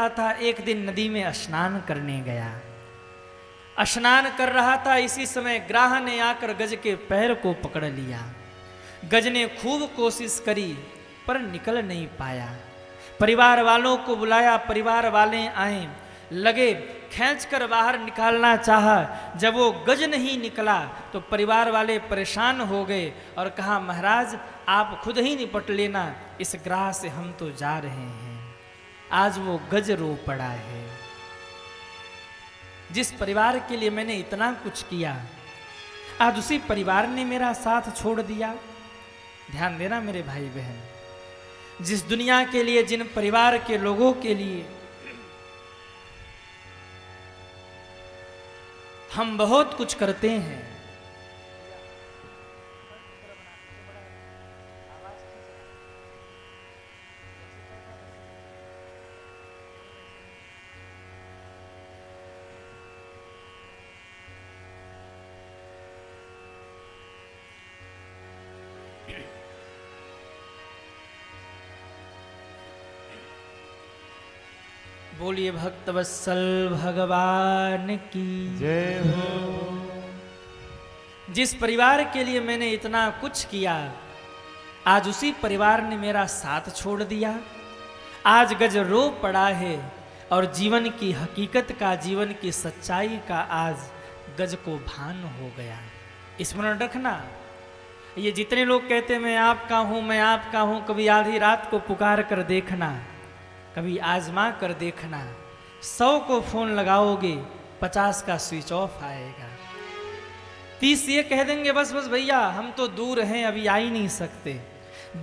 था। एक दिन नदी में स्नान करने गया, स्नान कर रहा था। इसी समय ग्राह ने आकर गज के पैर को पकड़ लिया। गज ने खूब कोशिश करी पर निकल नहीं पाया। परिवार वालों को बुलाया, परिवार वाले आए, लगे खींचकर बाहर निकालना चाहा। जब वो गज नहीं निकला तो परिवार वाले परेशान हो गए और कहा, महाराज आप खुद ही निपट लेना, इस ग्राह से हम तो जा रहे हैं। आज वो गज रो पड़ा है। जिस परिवार के लिए मैंने इतना कुछ किया, आज उसी परिवार ने मेरा साथ छोड़ दिया। ध्यान देना मेरे भाई बहन, जिस दुनिया के लिए, जिन परिवार के लोगों के लिए हम बहुत कुछ करते हैं, बोलिए भक्तवत्सल भगवान की जय हो। जिस परिवार के लिए मैंने इतना कुछ किया, आज उसी परिवार ने मेरा साथ छोड़ दिया। आज गज रो पड़ा है और जीवन की हकीकत का, जीवन की सच्चाई का आज गज को भान हो गया। स्मरण रखना, ये जितने लोग कहते मैं आपका हूं, मैं आपका हूं, कभी आधी रात को पुकार कर देखना, कभी आजमा कर देखना। 100 को फोन लगाओगे 50 का स्विच ऑफ आएगा। 30 ये कह देंगे बस बस भैया हम तो दूर हैं, अभी आ ही नहीं सकते।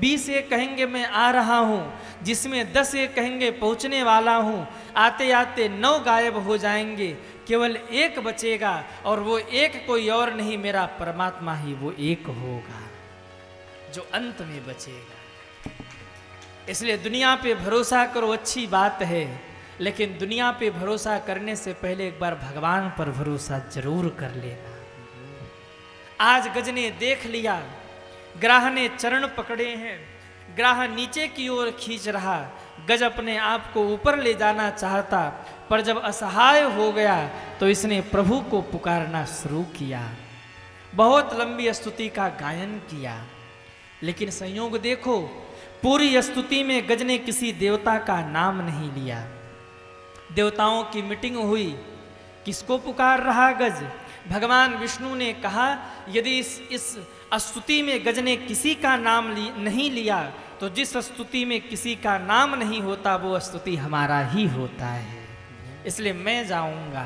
20 ये कहेंगे मैं आ रहा हूं, जिसमें 10 ये कहेंगे पहुंचने वाला हूं। आते आते 9 गायब हो जाएंगे, केवल 1 बचेगा और वो 1 कोई और नहीं, मेरा परमात्मा ही वो 1 होगा जो अंत में बचेगा। इसलिए दुनिया पे भरोसा करो, अच्छी बात है, लेकिन दुनिया पे भरोसा करने से पहले एक बार भगवान पर भरोसा जरूर कर लेना। आज गज ने देख लिया, ग्राह ने चरण पकड़े हैं, ग्राह नीचे की ओर खींच रहा, गज अपने आप को ऊपर ले जाना चाहता, पर जब असहाय हो गया तो इसने प्रभु को पुकारना शुरू किया। बहुत लंबी स्तुति का गायन किया, लेकिन संयोग देखो, पूरी स्तुति में गज ने किसी देवता का नाम नहीं लिया। देवताओं की मीटिंग हुई, किसको पुकार रहा गज? भगवान विष्णु ने कहा यदि इस स्तुति में गज ने किसी का नाम नहीं लिया तो जिस स्तुति में किसी का नाम नहीं होता वो स्तुति हमारा ही होता है, इसलिए मैं जाऊंगा।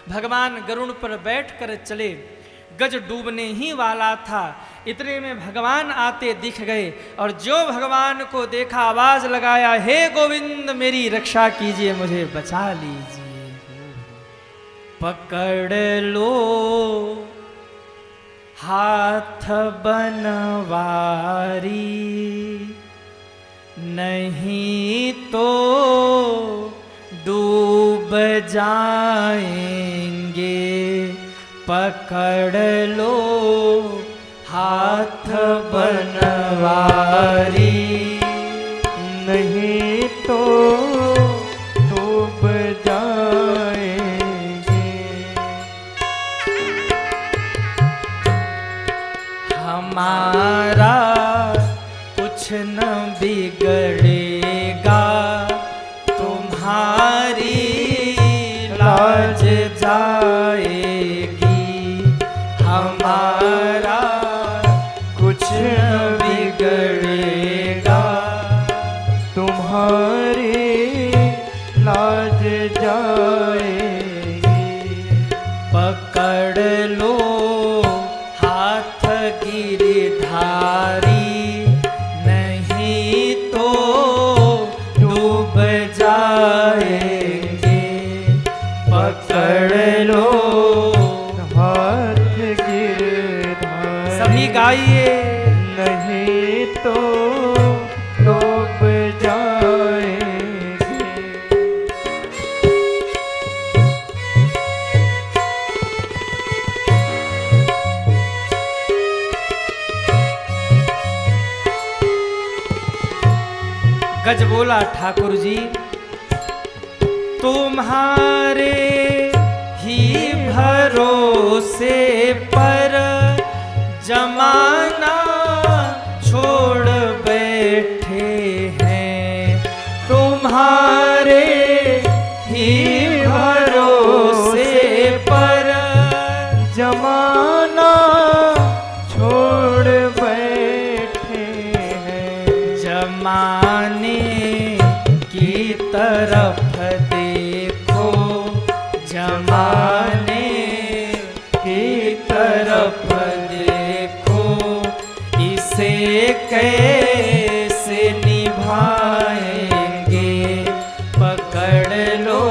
भगवान गरुड़ पर बैठकर चले, गज डूबने ही वाला था, इतने में भगवान आते दिख गए और जो भगवान को देखा आवाज लगाया, हे गोविंद मेरी रक्षा कीजिए, मुझे बचा लीजिए। पकड़ लो हाथ बनवारी, नहीं तो डूब जाएंगे। पकड़ लो हाथ बनवारी, नहीं तो डूब जाएंगे। हमारा कुछ न बिगड़ेगा, तुम्हारी लाज जाएगी। हमारा कुछ बिगड़ेगा, तुम्हारी लाज जाएगी। पकड़ लो हाथ गिरधारी, नहीं तो डूब जाएंगे। पकड़ लो हाथ गिरधारी, सभी गाइए, नहीं तो डूब जाएंगे। गज बोला ठाकुर जी तुम्हारे ही भरोसे पर जमाना छोड़ बैठे हैं। तुम्हारे ही भरोसे पर जमाना छोड़ बैठे हैं। जमाने की तरफ देखो, जमाने की तरफ देखो, इसे कैसे निभाएंगे। पकड़ लो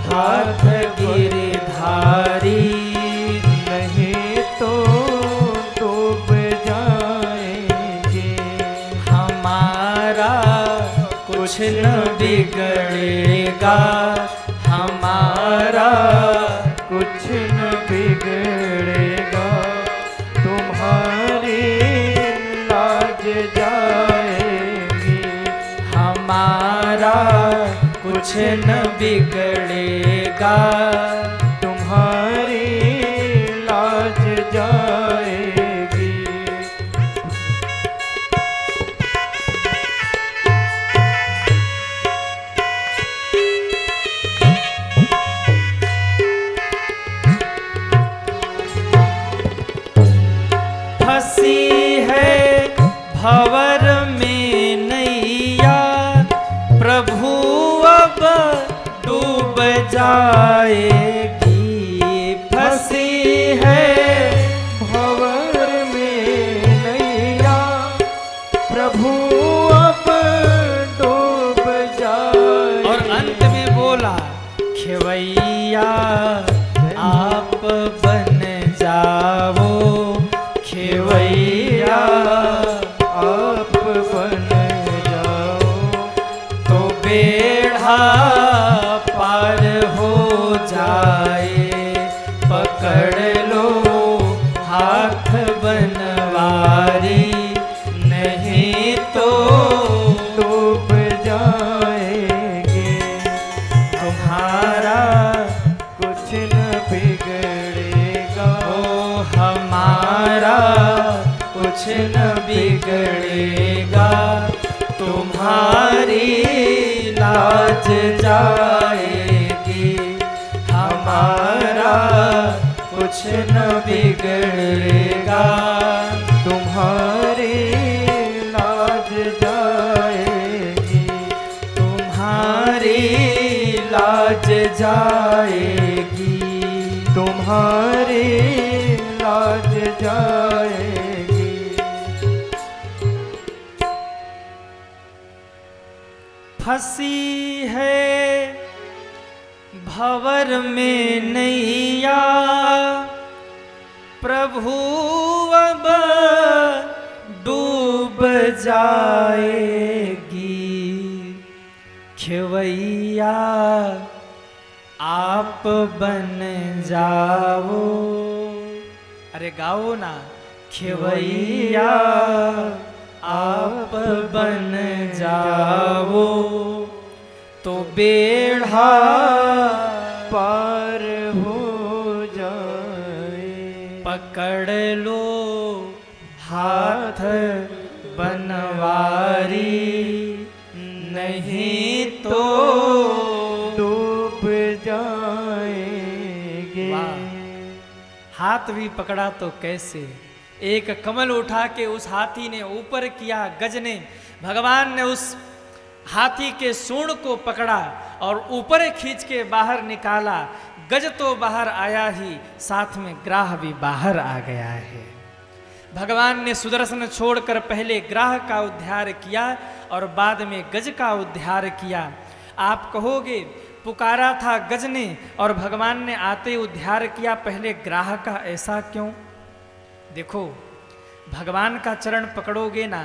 हाथ गिरधारी, नहीं तो डूब जाएंगे। हमारा कुछ न बिगड़ेगा, हमारा कुछ न बिगड़ेगा। तुम्हारी लाज जाएगी। हमारा कुछ न बिगड़ेगा। तुम्हारी लाज जाएगी। फंसी है भंवर में नैया, प्रभु अब डूब जाएगी। फंसी है भंवर में नैया, प्रभु अब डूब जाए। और अंत में बोला, खेवैया आप बन जाओ, खेवैया आप बन जाओ। तो बेड़ा पार हो जाए। पकड़ लो हाथ बनवारी, नहीं तो डूब जाएंगे। तुम्हारा कुछ न बिगड़ेगा। ओ हमारा कुछ न बिगड़ेगा। तुम्हारी लाज जाएगी, हमारा कुछ न बिगड़ेगा। तुम्हारी लाज जाएगी। तुम्हारी लाज जाएगी। तुम्हारी लाज जाएगी। फंसी है भंवर में नैया, प्रभु अब डूब जाएगी। खेवैया आप बन जाओ। अरे गाओ ना, खेवैया आप बन जाओ, तो बेड़ा पार हो जाए। पकड़ लो हाथ बनवारी, नहीं तो डूब जाएंगे। हाथ भी पकड़ा तो कैसे। एक कमल उठा के उस हाथी ने ऊपर किया, गज ने, भगवान ने उस हाथी के सूंड को पकड़ा और ऊपर खींच के बाहर निकाला। गज तो बाहर आया ही, साथ में ग्राह भी बाहर आ गया है। भगवान ने सुदर्शन छोड़कर पहले ग्राह का उद्धार किया और बाद में गज का उद्धार किया। आप कहोगे पुकारा था गज ने और भगवान ने आते उद्धार किया, पहले ग्राह का, ऐसा क्यों? देखो, भगवान का चरण पकड़ोगे ना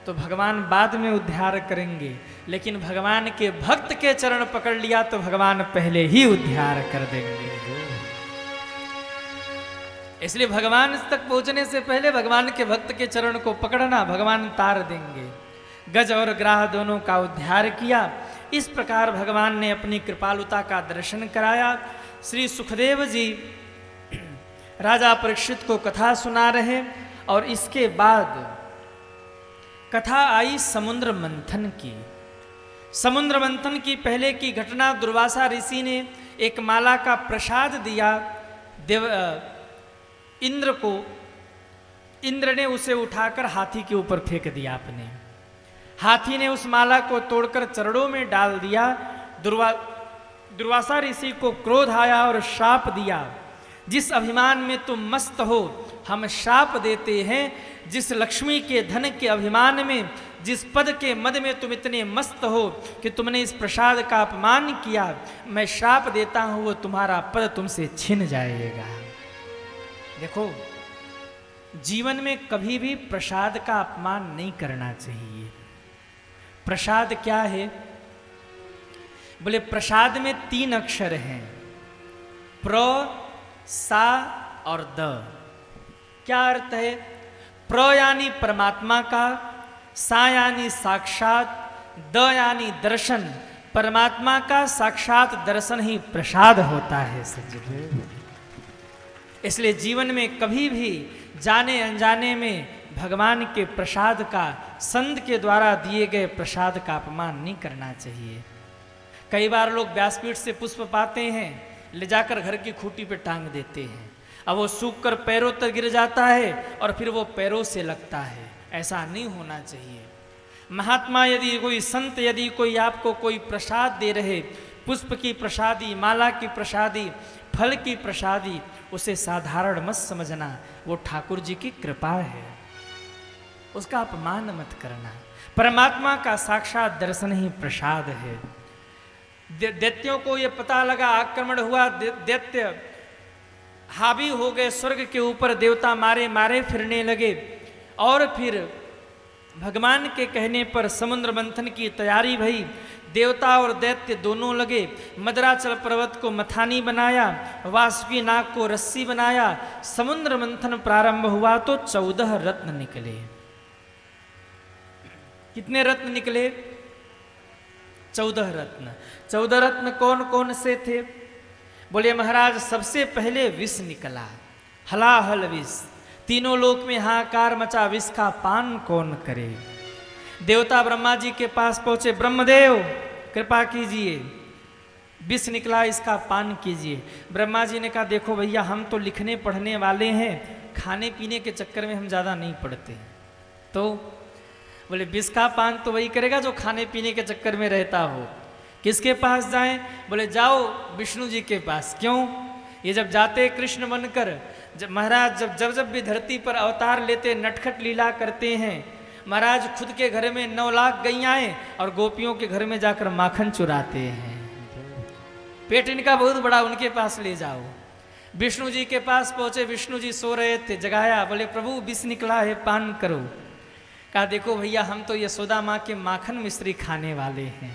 तो भगवान बाद में उद्धार करेंगे, लेकिन भगवान के भक्त के चरण पकड़ लिया तो भगवान पहले ही उद्धार कर देंगे। इसलिए भगवान तक पहुंचने से पहले भगवान के भक्त के चरण को पकड़ना, भगवान तार देंगे। गज और ग्राह दोनों का उद्धार किया। इस प्रकार भगवान ने अपनी कृपालुता का दर्शन कराया। श्री सुखदेव जी राजा परीक्षित को कथा सुना रहे और इसके बाद कथा आई समुद्र मंथन की। समुद्र मंथन की पहले की घटना, दुर्वासा ऋषि ने एक माला का प्रसाद दिया इंद्र को। इंद्र ने उसे उठाकर हाथी के ऊपर फेंक दिया अपने। हाथी ने उस माला को तोड़कर चरणों में डाल दिया। दुर्वासा ऋषि को क्रोध आया और श्राप दिया, जिस अभिमान में तुम मस्त हो हम श्राप देते हैं। जिस लक्ष्मी के धन के अभिमान में, जिस पद के मद में तुम इतने मस्त हो कि तुमने इस प्रसाद का अपमान किया, मैं श्राप देता हूं वो तुम्हारा पद तुमसे छिन जाएगा। देखो, जीवन में कभी भी प्रसाद का अपमान नहीं करना चाहिए। प्रसाद क्या है? बोले प्रसाद में 3 अक्षर हैं, प्र, सा और द। क्या अर्थ है? प्र यानी परमात्मा का, सा यानी साक्षात, द यानी दर्शन। परमात्मा का साक्षात दर्शन ही प्रसाद होता है सज्जन। इसलिए जीवन में कभी भी जाने अनजाने में भगवान के प्रसाद का, संत के द्वारा दिए गए प्रसाद का अपमान नहीं करना चाहिए। कई बार लोग व्यासपीठ से पुष्प पाते हैं, ले जाकर घर की खूंटी पे टांग देते हैं। अब वो सूख कर पैरों तक गिर जाता है और फिर वो पैरों से लगता है। ऐसा नहीं होना चाहिए। महात्मा यदि कोई संत, यदि कोई आपको कोई प्रसाद दे रहे, पुष्प की प्रसादी, माला की प्रसादी, फल की प्रसादी, उसे साधारण मत समझना, वो ठाकुर जी की कृपा है। उसका अपमान मत करना। परमात्मा का साक्षात दर्शन ही प्रसाद है। दैत्यों को ये पता लगा, आक्रमण हुआ, दैत्य हावी हो गए स्वर्ग के ऊपर, देवता मारे मारे फिरने लगे। और फिर भगवान के कहने पर समुद्र मंथन की तैयारी भई। देवता और दैत्य दोनों लगे। मदराचल पर्वत को मथानी बनाया, वासुकी नाग को रस्सी बनाया। समुद्र मंथन प्रारंभ हुआ तो 14 रत्न निकले। कितने रत्न निकले? 14 रत्न। 14 रत्न कौन कौन से थे? बोले महाराज, सबसे पहले विष निकला, हलाहल विष। तीनों लोक में हाहाकार मचा, विष का पान कौन करे? देवता ब्रह्मा जी के पास पहुंचे, ब्रह्मदेव कृपा कीजिए, विष निकला, इसका पान कीजिए। ब्रह्मा जी ने कहा, देखो भैया, हम तो लिखने पढ़ने वाले हैं, खाने पीने के चक्कर में हम ज़्यादा नहीं पढ़ते। तो बोले विष का पान तो वही करेगा जो खाने पीने के चक्कर में रहता हो। किसके पास जाएं? बोले जाओ विष्णु जी के पास। क्यों? ये जब जाते कृष्ण बनकर, जब महाराज जब भी धरती पर अवतार लेते, नटखट लीला करते हैं। महाराज खुद के घर में 9 लाख गैयाएं और गोपियों के घर में जाकर माखन चुराते हैं। पेट इनका बहुत बड़ा, उनके पास ले जाओ। विष्णु जी के पास पहुंचे, विष्णु जी सो रहे थे, जगाया। बोले प्रभु विष निकला है, पान करो। कहा देखो भैया, हम तो यशोदा माँ के माखन मिश्री खाने वाले हैं।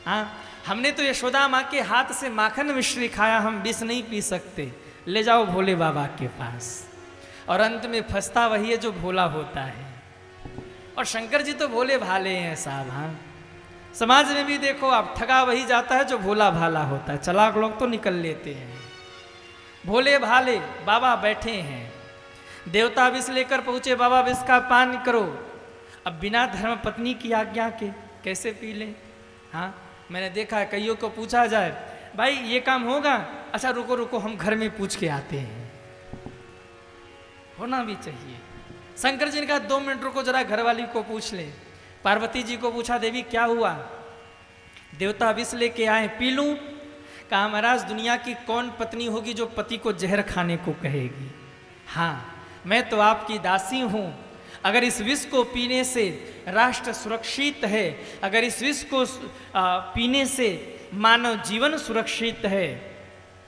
हाँ, हमने तो यशोदा माँ के हाथ से माखन मिश्री खाया, हम विष नहीं पी सकते। ले जाओ भोले बाबा के पास। और अंत में फंसता वही है जो भोला होता है। और शंकर जी तो भोले भाले हैं साहब। हाँ, समाज में भी देखो आप, ठगा वही जाता है जो भोला भाला होता है। चालाक लोग तो निकल लेते हैं। भोले भाले बाबा बैठे हैं, देवता विष लेकर पहुंचे, बाबा विष का पान करो। अब बिना धर्म पत्नी की आज्ञा के कैसे पी लें? हाँ, मैंने देखा है, कईयों को पूछा जाए, भाई ये काम होगा? अच्छा रुको रुको, हम घर में पूछ के आते हैं। होना भी चाहिए। शंकर जी ने कहा 2 मिनट रुको, जरा घर वाली को पूछ ले। पार्वती जी को पूछा, देवी क्या हुआ? देवता विष लेके आए, पी लूं? कहा महाराज, दुनिया की कौन पत्नी होगी जो पति को जहर खाने को कहेगी? हाँ, मैं तो आपकी दासी हूं। अगर इस विष को पीने से राष्ट्र सुरक्षित है, अगर इस विष को पीने से मानव जीवन सुरक्षित है,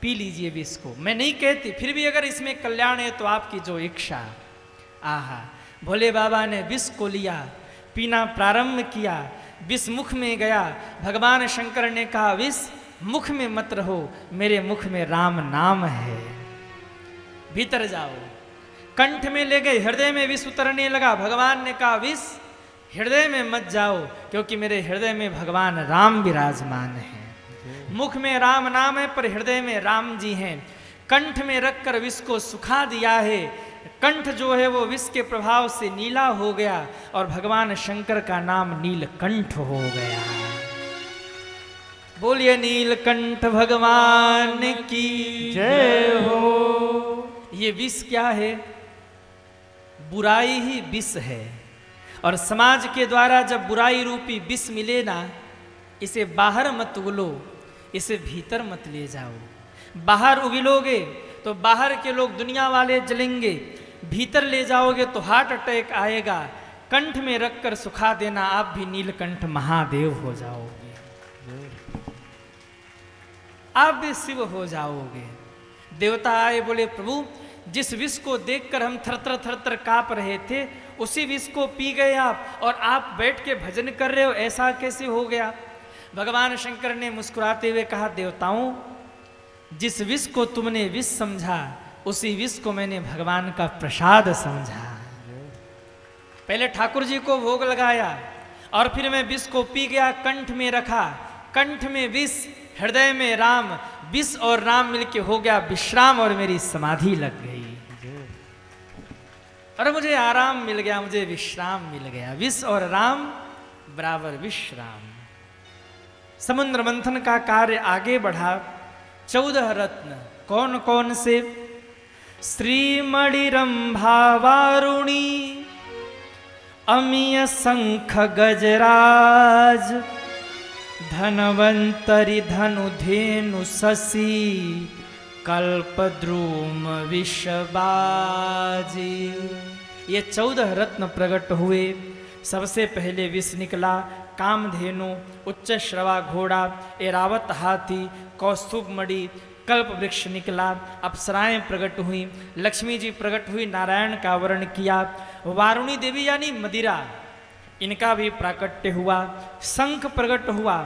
पी लीजिए विष को। मैं नहीं कहती, फिर भी अगर इसमें कल्याण है तो आपकी जो इच्छा। आहा, भोले बाबा ने विष को लिया, पीना प्रारंभ किया। विष मुख में गया। भगवान शंकर ने कहा, विष मुख में मत रहो, मेरे मुख में राम नाम है। भीतर जाओ। कंठ में ले गए, हृदय में विष उतरने लगा। भगवान ने कहा, विष हृदय में मत जाओ, क्योंकि मेरे हृदय में भगवान राम विराजमान हैं। मुख में राम नाम है पर हृदय में राम जी हैं। कंठ में रखकर विष को सुखा दिया है। कंठ जो है वो विष के प्रभाव से नीला हो गया और भगवान शंकर का नाम नीलकंठ हो गया। बोलिए नीलकंठ भगवान की जय हो। ये विष क्या है? बुराई ही विष है। और समाज के द्वारा जब बुराई रूपी विष मिले ना, इसे बाहर मत उगलो, इसे भीतर मत ले जाओ। बाहर उगलोगे तो बाहर के लोग दुनिया वाले जलेंगे, भीतर ले जाओगे तो हार्ट अटैक आएगा। कंठ में रखकर सुखा देना, आप भी नीलकंठ महादेव हो जाओगे, आप भी शिव हो जाओगे। देवता आए, बोले प्रभु जिस विष को देखकर हम थरथर थरथर कांप रहे थे, उसी विष को पी गए आप, और आप बैठ के भजन कर रहे हो, ऐसा कैसे हो गया? भगवान शंकर ने मुस्कुराते हुए कहा, देवताओं जिस विष को तुमने विष समझा, उसी विष को मैंने भगवान का प्रसाद समझा। पहले ठाकुर जी को भोग लगाया और फिर मैं विष को पी गया, कंठ में रखा। कंठ में विष, हृदय में राम। विष और राम मिलके हो गया विश्राम और मेरी समाधि लग गई और मुझे आराम मिल गया, मुझे विश्राम मिल गया। विष और राम बराबर विश्राम। समुद्र मंथन का कार्य आगे बढ़ा। 14 रत्न कौन कौन से? श्रीमणि रंभा वारुणी, अमीय शंख गजराज, धनवंतरि धनुधेनु शशि, कल्पद्रुम विषबाजी। ये 14 रत्न प्रकट हुए। सबसे पहले विष निकला, कामधेनु, उच्च श्रवा घोड़ा, एरावत हाथी, कौस्तुभ मणि, कल्प वृक्ष निकला। अप्सराएं प्रकट हुई, लक्ष्मी जी प्रकट हुई, नारायण का वर्ण किया। वारुणी देवी यानी मदिरा, इनका भी प्राकट्य हुआ। शंख प्रकट हुआ,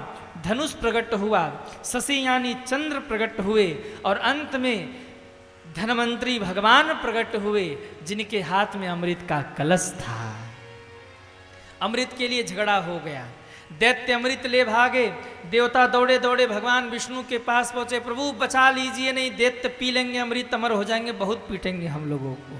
धनुष प्रकट हुआ, शशि यानी चंद्र प्रकट हुए, और अंत में धनवंतरी भगवान प्रकट हुए, जिनके हाथ में अमृत का कलश था। अमृत के लिए झगड़ा हो गया। दैत्य अमृत ले भागे। देवता दौड़े दौड़े भगवान विष्णु के पास पहुंचे, प्रभु बचा लीजिए, नहीं दैत्य पी लेंगे अमृत, अमर हो जाएंगे, बहुत पीटेंगे हम लोगों को।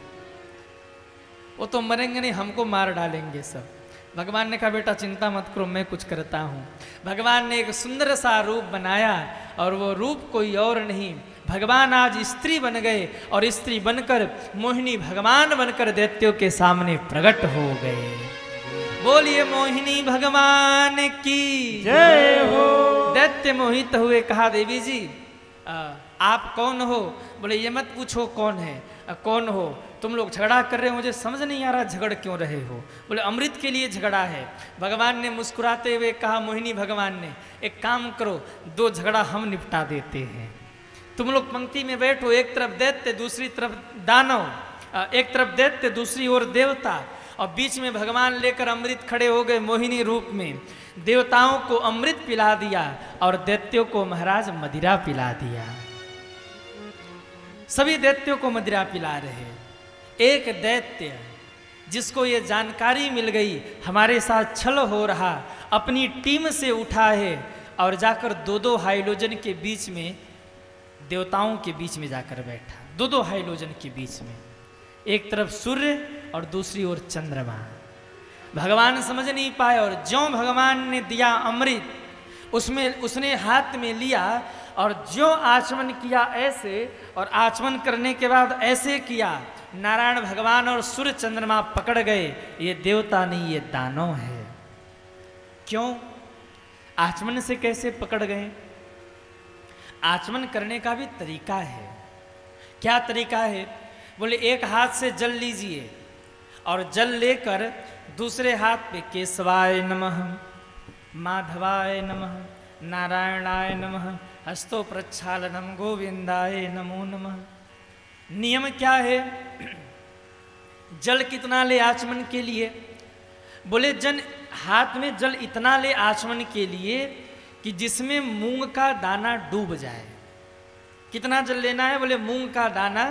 वो तो मरेंगे नहीं, हमको मार डालेंगे सब। भगवान ने कहा, बेटा चिंता मत करो, मैं कुछ करता हूँ। भगवान ने एक सुंदर सा रूप बनाया, और वो रूप कोई और नहीं, भगवान आज स्त्री बन गए, और स्त्री बनकर मोहिनी भगवान बनकर दैत्यों के सामने प्रकट हो गए। बोलिए मोहिनी भगवान की जय हो। दैत्य मोहित हुए, कहा देवी जी आप कौन हो? बोले ये मत पूछो कौन है, कौन हो, तुम लोग झगड़ा कर रहे हो, मुझे समझ नहीं आ रहा झगड़ क्यों रहे हो। बोले अमृत के लिए झगड़ा है। भगवान ने मुस्कुराते हुए कहा, मोहिनी भगवान ने, एक काम करो, 2 झगड़ा हम निपटा देते हैं। तुम लोग पंक्ति में बैठो, एक तरफ दैत्य दूसरी तरफ दानव, एक तरफ दैत्य दूसरी ओर देवता, और बीच में भगवान लेकर अमृत खड़े हो गए मोहिनी रूप में। देवताओं को अमृत पिला दिया और दैत्यों को महाराज मदिरा पिला दिया। सभी दैत्यों को मदिरा पिला रहे। एक दैत्य जिसको ये जानकारी मिल गई हमारे साथ छल हो रहा, अपनी टीम से उठा है और जाकर 2-2 हाइलोजन के बीच में, देवताओं के बीच में जाकर बैठा। 2-2 हाइलोजन के बीच में, एक तरफ सूर्य और दूसरी ओर चंद्रमा। भगवान समझ नहीं पाए, और ज्यों भगवान ने दिया अमृत, उसमें उसने हाथ में लिया और ज्यों आचमन किया ऐसे, और आचमन करने के बाद ऐसे किया, नारायण भगवान और सूर्य चंद्रमा पकड़ गए। ये देवता नहीं, ये दानव है। क्यों? आचमन से कैसे पकड़ गए? आचमन करने का भी तरीका है। क्या तरीका है? बोले एक हाथ से जल लीजिए, और जल लेकर दूसरे हाथ पे केशवाय नमः, माधवाय नमः, नारायणाय नमः, हस्तो प्रक्षालनम, गोविंदाय नमो नमः। नियम क्या है? जल कितना ले आचमन के लिए? बोले हाथ में जल इतना ले आचमन के लिए कि जिसमें मूंग का दाना डूब जाए। कितना जल लेना है? बोले मूंग का दाना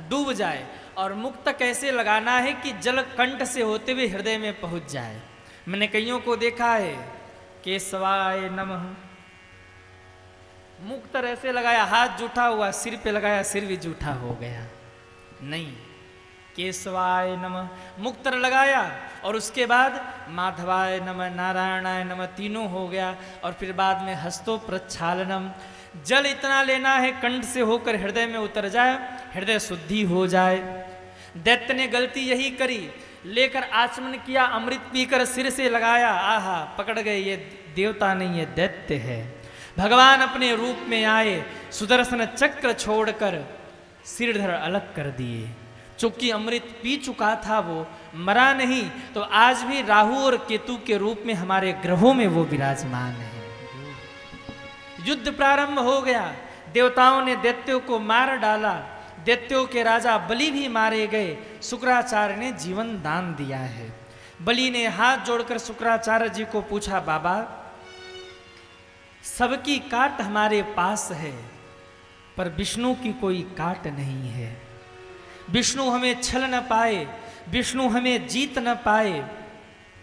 डूब जाए। और मुक्त कैसे लगाना है कि जल कंठ से होते हुए हृदय में पहुंच जाए। मैंने कईयों को देखा है केशवाय नमः, मुख तर ऐसे लगाया, हाथ जूठा हुआ, सिर पे लगाया, सिर भी जूठा हो गया। नहीं, केशवाय नमः मुख तर लगाया और उसके बाद माधवाय नमः, नारायणाय नमः, तीनों हो गया। और फिर बाद में हस्तो प्रक्षालनम, जल इतना लेना है कंठ से होकर हृदय में उतर जाए, हृदय शुद्धि हो जाए। दैत्य ने गलती यही करी, लेकर आचमन किया, अमृत पीकर सिर से लगाया, आहा पकड़ गए, ये देवता नहीं ये दैत्य है। भगवान अपने रूप में आए, सुदर्शन चक्र छोड़कर सिरधर अलग कर दिए। चूंकि अमृत पी चुका था, वो मरा नहीं, तो आज भी राहु और केतु के रूप में हमारे ग्रहों में वो विराजमान है। युद्ध प्रारंभ हो गया, देवताओं ने दैत्यों को मार डाला, दैत्यों के राजा बलि भी मारे गए। शुक्राचार्य ने जीवन दान दिया है। बलि ने हाथ जोड़कर शुक्राचार्य जी को पूछा, बाबा सबकी काट हमारे पास है, पर विष्णु की कोई काट नहीं है। विष्णु हमें छल न पाए, विष्णु हमें जीत न पाए,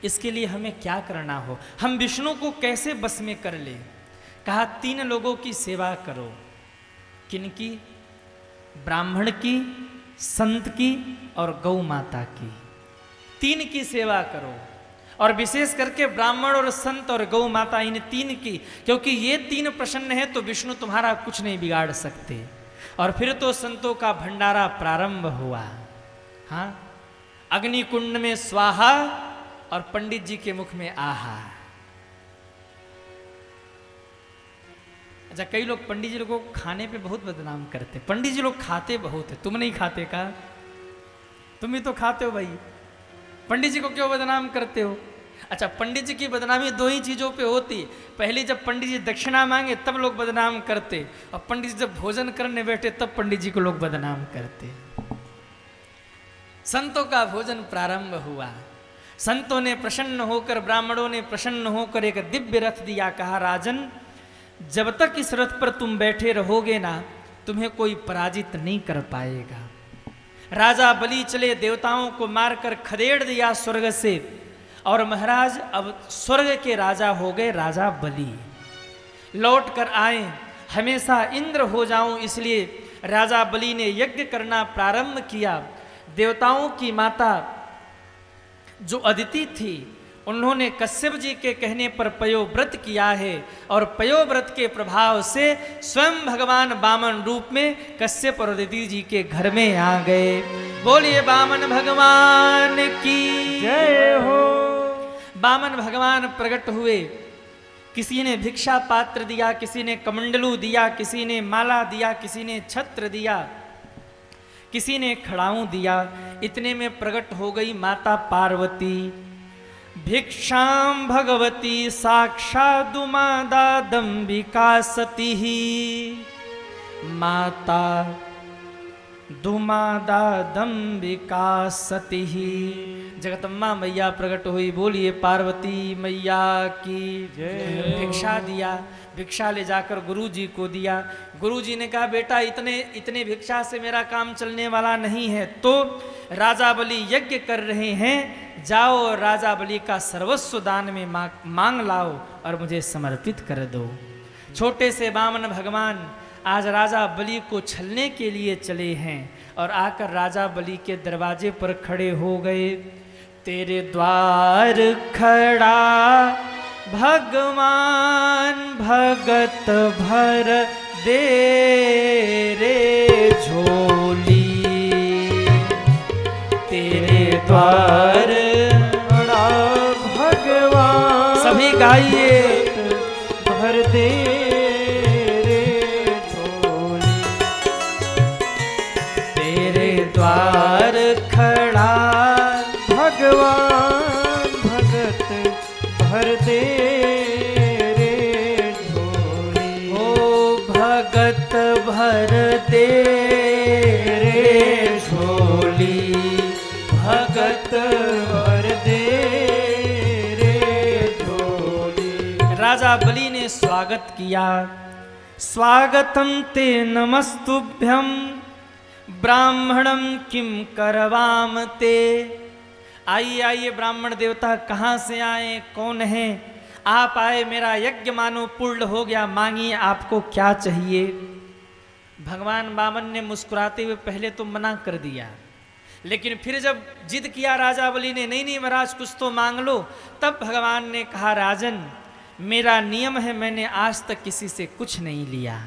इसके लिए हमें क्या करना हो, हम विष्णु को कैसे बस में कर ले। कहा 3 लोगों की सेवा करो। किनकी? ब्राह्मण की, संत की और गौ माता की। 3 की सेवा करो, और विशेष करके ब्राह्मण और संत और गौ माता, इन 3 की, क्योंकि ये 3 प्रसन्न है तो विष्णु तुम्हारा कुछ नहीं बिगाड़ सकते। और फिर तो संतों का भंडारा प्रारंभ हुआ। हाँ, अग्नि कुंड में स्वाहा और पंडित जी के मुख में आहा। अच्छा, कई लोग पंडित जी लोगों को खाने पे बहुत बदनाम करते। पंडित जी लोग खाते बहुत है, तुम नहीं खाते का? तुम ही तो खाते हो भाई, पंडित जी को क्यों बदनाम करते हो? अच्छा, पंडित जी की बदनामी 2 ही चीज़ों पे होती। पहली, जब पंडित जी दक्षिणा मांगे तब लोग बदनाम करते, और पंडित जी जब भोजन करने बैठे तब पंडित जी को लोग बदनाम करते। संतों का भोजन प्रारंभ हुआ। संतों ने प्रसन्न होकर, ब्राह्मणों ने प्रसन्न होकर एक दिव्य रथ दिया। कहा, राजन जब तक इस रथ पर तुम बैठे रहोगे ना, तुम्हें कोई पराजित नहीं कर पाएगा। राजा बलि चले, देवताओं को मारकर खदेड़ दिया स्वर्ग से, और महाराज अब स्वर्ग के राजा हो गए राजा बलि। लौट कर आए, हमेशा इंद्र हो जाऊं इसलिए राजा बलि ने यज्ञ करना प्रारंभ किया। देवताओं की माता जो अदिति थी, उन्होंने कश्यप जी के कहने पर पयोव्रत किया है, और पयोव्रत के प्रभाव से स्वयं भगवान वामन रूप में कश्यप और अदिति जी के घर में आ गए। बोलिए वामन भगवान की जय हो। वामन भगवान प्रकट हुए। किसी ने भिक्षा पात्र दिया, किसी ने कमंडलू दिया, किसी ने माला दिया, किसी ने छत्र दिया, किसी ने खड़ाऊं दिया। इतने में प्रकट हो गई माता पार्वती। भिक्षां भगवती साक्षादुमादादंबिका सती ही, माता दुमादादंबिका सती ही। जगदम्बा मैया प्रकट हुई। बोलिए पार्वती मैया की जय। भिक्षा दिया, भिक्षा ले जाकर गुरु जी को दिया। गुरु जी ने कहा, बेटा इतने भिक्षा से मेरा काम चलने वाला नहीं है, तो राजा बलि यज्ञ कर रहे हैं, जाओ राजा बलि का सर्वस्व दान में मांग लाओ और मुझे समर्पित कर दो। छोटे से वामन भगवान आज राजा बलि को छलने के लिए चले हैं, और आकर राजा बलि के दरवाजे पर खड़े हो गए। तेरे द्वार खड़ा भगवान भगत भर दे रे झोली, तेरे द्वार खड़ा भगवान सभी गाइए, भर दे रे झोली। तेरे द्वार खड़ा भगवान भगत भर दे रे झोली। ओ भगत भर दे रे झोली, भगत भर दे रे झोली। राजा बलि ने स्वागत किया। स्वागतम ते नमस्तुभ्यम ब्राह्मणम किम करवाम ते। आइए आइए ब्राह्मण देवता, कहाँ से आए, कौन है? आप आए, मेरा यज्ञ मानो पूर्ण हो गया, मांगिए आपको क्या चाहिए। भगवान वामन ने मुस्कुराते हुए पहले तो मना कर दिया, लेकिन फिर जब जिद किया राजा बलि ने, नहीं नहीं महाराज कुछ तो मांग लो, तब भगवान ने कहा, राजन मेरा नियम है, मैंने आज तक किसी से कुछ नहीं लिया,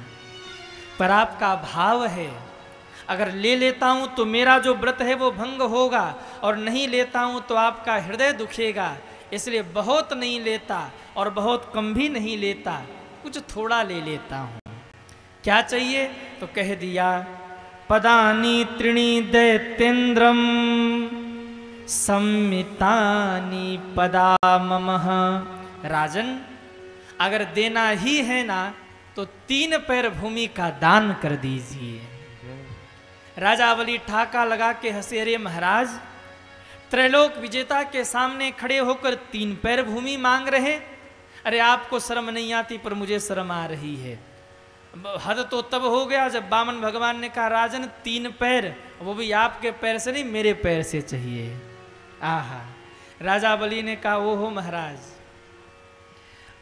पर आपका भाव है, अगर ले लेता हूं तो मेरा जो व्रत है वो भंग होगा, और नहीं लेता हूं तो आपका हृदय दुखेगा, इसलिए बहुत नहीं लेता और बहुत कम भी नहीं लेता, कुछ थोड़ा ले लेता हूं। क्या चाहिए? तो कह दिया, पदानी त्रीणि दैत्येन्द्रम सम्मितानि पदा ममः। राजन अगर देना ही है ना तो 3 पैर भूमि का दान कर दीजिए। राजा बलि ठाका लगा के हंसे, अरे महाराज त्रैलोक विजेता के सामने खड़े होकर 3 पैर भूमि मांग रहे, अरे आपको शर्म नहीं आती, पर मुझे शर्म आ रही है। हद तो तब हो गया जब वामन भगवान ने कहा, राजन 3 पैर, वो भी आपके पैर से नहीं मेरे पैर से चाहिए। आहा, राजा बलि ने कहा, ओहो महाराज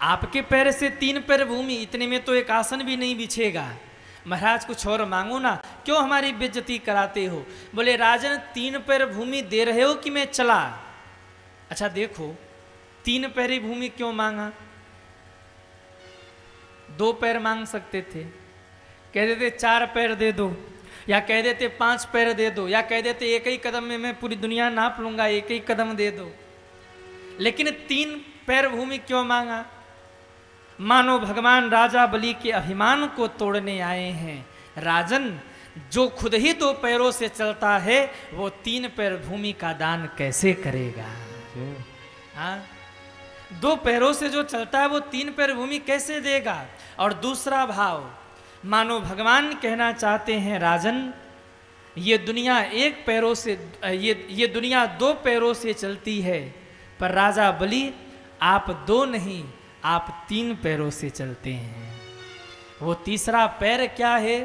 आपके पैर से 3 पैर भूमि, इतने में तो एक आसन भी नहीं बिछेगा, महाराज कुछ और मांगो ना, क्यों हमारी बेइज्जती कराते हो? बोले, राजन 3 पैर भूमि दे रहे हो कि मैं चला? अच्छा देखो 3 पैरी भूमि क्यों मांगा? 2 पैर मांग सकते थे, कह देते 4 पैर दे दो, या कह देते 5 पैर दे दो, या कह देते एक ही कदम में मैं पूरी दुनिया नाप लूंगा, एक ही कदम दे दो। लेकिन 3 पैर भूमि क्यों मांगा? मानो भगवान राजा बलि के अभिमान को तोड़ने आए हैं। राजन जो खुद ही 2 पैरों से चलता है वो 3 पैर भूमि का दान कैसे करेगा? हाँ, 2 पैरों से जो चलता है वो 3 पैर भूमि कैसे देगा? और दूसरा भाव, मानो भगवान कहना चाहते हैं, राजन ये दुनिया 1 पैरों से, ये दुनिया 2 पैरों से चलती है, पर राजा बलि आप 2 नहीं, आप 3 पैरों से चलते हैं। वो तीसरा पैर क्या है?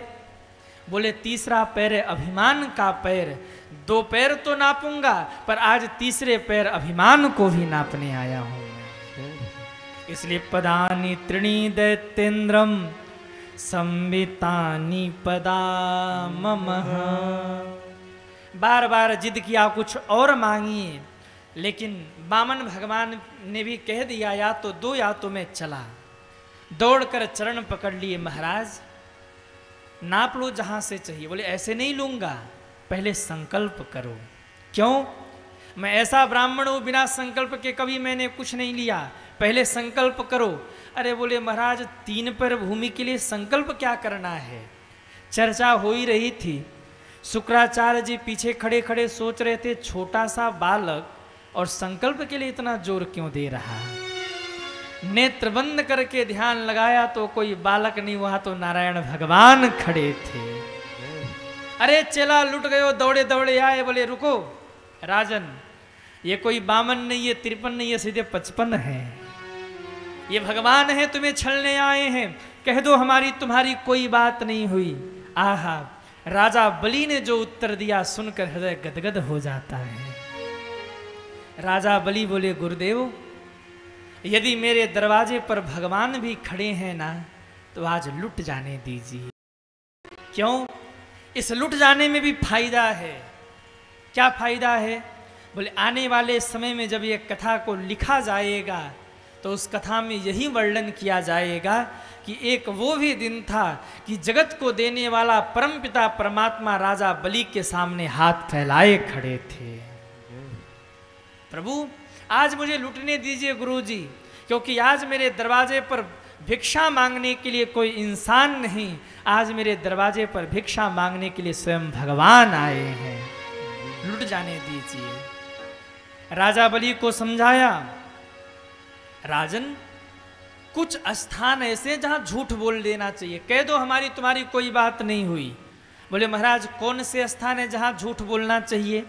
बोले, तीसरा पैर है अभिमान का पैर। 2 पैर तो नापूंगा, पर आज तीसरे पैर अभिमान को भी नापने आया हूं मैं। इसलिए पदानि त्रीणि दैत्येन्द्रम संवितानि पदा ममः। बार बार जिद किया, कुछ और मांगिए, लेकिन वामन भगवान ने भी कह दिया, या तो 2 या तो मैं चला। दौड़कर चरण पकड़ लिए, महाराज नाप लो जहां से चाहिए। बोले, ऐसे नहीं लूंगा, पहले संकल्प करो। क्यों? मैं ऐसा ब्राह्मण हूं, बिना संकल्प के कभी मैंने कुछ नहीं लिया, पहले संकल्प करो। अरे बोले, महाराज 3 पैर भूमि के लिए संकल्प क्या करना है? चर्चा हो ही रही थी, शुक्राचार्य जी पीछे खड़े खड़े सोच रहे थे, छोटा सा बालक और संकल्प के लिए इतना जोर क्यों दे रहा? नेत्र बंद करके ध्यान लगाया तो कोई बालक नहीं, वहां तो नारायण भगवान खड़े थे। अरे चेला लुट गयो, दौड़े दौड़े आए। बोले, रुको राजन, ये कोई 52 नहीं, ये 53 नहीं, ये सीधे 55 है। ये भगवान है, तुम्हें छलने आए हैं, कह दो हमारी तुम्हारी कोई बात नहीं हुई। आहा, राजा बलि ने जो उत्तर दिया सुनकर हृदय गदगद हो जाता है। राजा बलि बोले, गुरुदेव यदि मेरे दरवाजे पर भगवान भी खड़े हैं ना, तो आज लुट जाने दीजिए। क्यों? इस लुट जाने में भी फायदा है। क्या फायदा है? बोले, आने वाले समय में जब ये कथा को लिखा जाएगा तो उस कथा में यही वर्णन किया जाएगा कि एक वो भी दिन था कि जगत को देने वाला परमपिता परमात्मा राजा बलि के सामने हाथ फैलाए खड़े थे। प्रभु आज मुझे लुटने दीजिए गुरुजी, क्योंकि आज मेरे दरवाजे पर भिक्षा मांगने के लिए कोई इंसान नहीं, आज मेरे दरवाजे पर भिक्षा मांगने के लिए स्वयं भगवान आए हैं, लुट जाने दीजिए। राजा बलि को समझाया, राजन कुछ स्थान ऐसे जहां झूठ बोल देना चाहिए, कह दो हमारी तुम्हारी कोई बात नहीं हुई। बोले, महाराज कौन से स्थान है जहां झूठ बोलना चाहिए?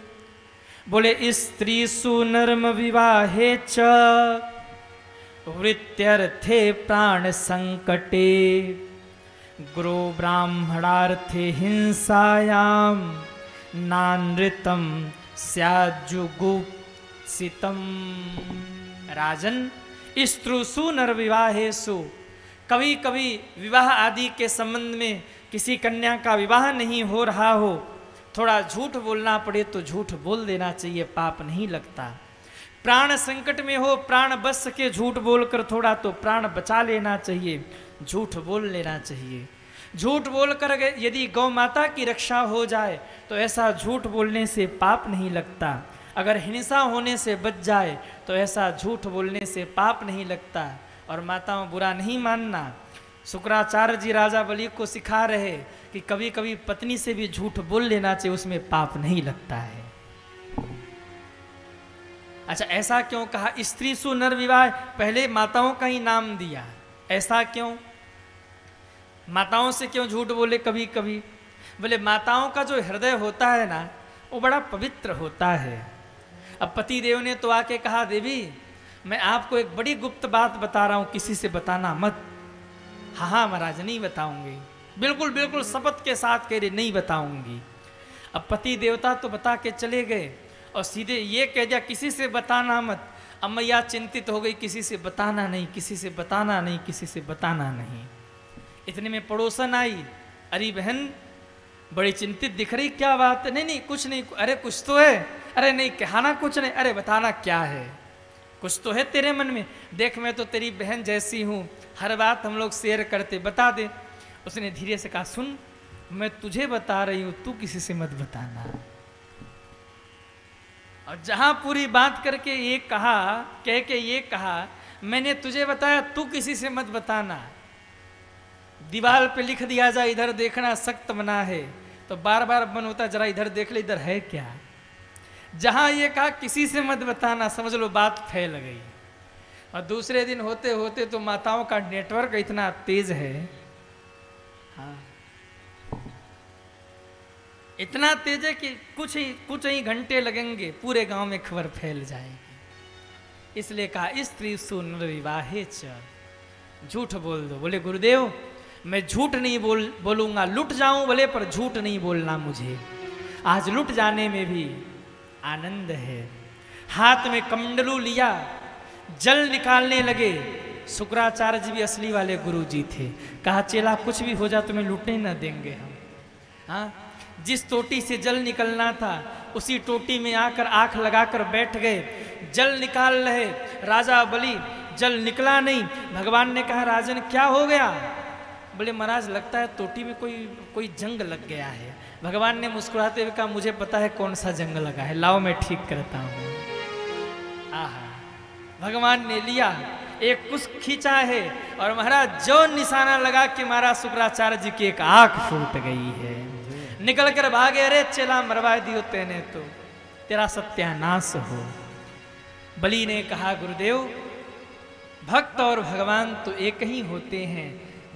बोले, स्त्रीसु नर्म विवाहे च वृत्यर्थे प्राण संकटे गुरु ब्राह्मणार्थे हिंसायाम नानृतम स्याजुगुप्तये चित्सितम। राजन, स्त्रुसु नर विवाहेषु, कभी कभी विवाह आदि के संबंध में किसी कन्या का विवाह नहीं हो रहा हो, थोड़ा झूठ बोलना पड़े तो झूठ बोल देना चाहिए, पाप नहीं लगता। प्राण संकट में हो, प्राण बच सके झूठ बोलकर थोड़ा तो प्राण बचा लेना चाहिए, झूठ बोल लेना चाहिए। झूठ बोलकर यदि गौ माता की रक्षा हो जाए तो ऐसा झूठ बोलने से पाप नहीं लगता। अगर हिंसा होने से बच जाए तो ऐसा झूठ बोलने से पाप नहीं लगता। और माताओं, बुरा नहीं मानना, शुक्राचार्य जी राजा बलि को सिखा रहे कि कभी कभी पत्नी से भी झूठ बोल लेना चाहिए, उसमें पाप नहीं लगता है। अच्छा, ऐसा क्यों कहा? स्त्री सु नर विवाह, पहले माताओं का ही नाम दिया, ऐसा क्यों? माताओं से क्यों झूठ बोले कभी कभी? बोले माताओं का जो हृदय होता है ना, वो बड़ा पवित्र होता है। अब पति देव ने तो आके कहा, देवी मैं आपको एक बड़ी गुप्त बात बता रहा हूं, किसी से बताना मत। हाँ हाँ महाराज, नहीं बताऊंगी, बिल्कुल बिल्कुल शपथ के साथ कह रहे नहीं बताऊंगी। अब पति देवता तो बता के चले गए और सीधे ये कह दिया किसी से बताना मत। अब मैया चिंतित हो गई, किसी से बताना नहीं, किसी से बताना नहीं, किसी से बताना नहीं। इतने में पड़ोसन आई, अरे बहन बड़ी चिंतित दिख रही, क्या बात है? नहीं नहीं कुछ नहीं, अरे कुछ तो है। अरे नहीं कहना कुछ नहीं, अरे बताना क्या है, कुछ तो है तेरे मन में। देख मैं तो तेरी बहन जैसी हूँ, हर बात हम लोग शेयर करते, बता दे। उसने धीरे से कहा, सुन मैं तुझे बता रही हूँ, तू किसी से मत बताना। और जहां पूरी बात करके ये कहा, कह के ये कहा मैंने तुझे बताया, तू किसी से मत बताना। दीवार पे लिख दिया जाए इधर देखना सख्त मना है, तो बार बार मन होता जरा इधर देख ले, इधर है क्या। जहां ये कहा किसी से मत बताना, समझ लो बात फैल गई। और दूसरे दिन होते होते तो माताओं का नेटवर्क इतना तेज है, हाँ इतना तेज है कि कुछ ही घंटे लगेंगे, पूरे गांव में खबर फैल जाएगी। इसलिए कहा स्त्री सु नर विवाहे च, झूठ बोल दो। बोले गुरुदेव मैं झूठ नहीं बोलूंगा, लुट जाऊं भले पर झूठ नहीं बोलना मुझे। आज लुट जाने में भी आनंद है। हाथ में कमंडलू लिया, जल निकालने लगे। शुक्राचार्य जी भी असली वाले गुरु जी थे। कहा चेला कुछ भी हो जा तुम्हें लुटने न देंगे हम। हाँ, जिस टोटी से जल निकलना था उसी टोटी में आकर आंख लगाकर बैठ गए। जल निकाल रहे, राजा बलि, जल निकला नहीं। भगवान ने कहा राजन क्या हो गया? बोले महाराज लगता है टोटी में कोई जंग लग गया है। भगवान ने मुस्कुराते हुए कहा मुझे पता है कौन सा जंग लगा है, लाओ मैं ठीक करता हूँ। आहा, भगवान ने लिया, एक कुश खींचा है और महाराज जो निशाना लगा के मारा, शुक्राचार्य जी की एक आंख फूट गई है। निकल कर भागे, अरे चेला मरवा दियो तेने तो, तेरा सत्यानाश हो। बलि ने कहा गुरुदेव भक्त और भगवान तो एक ही होते हैं,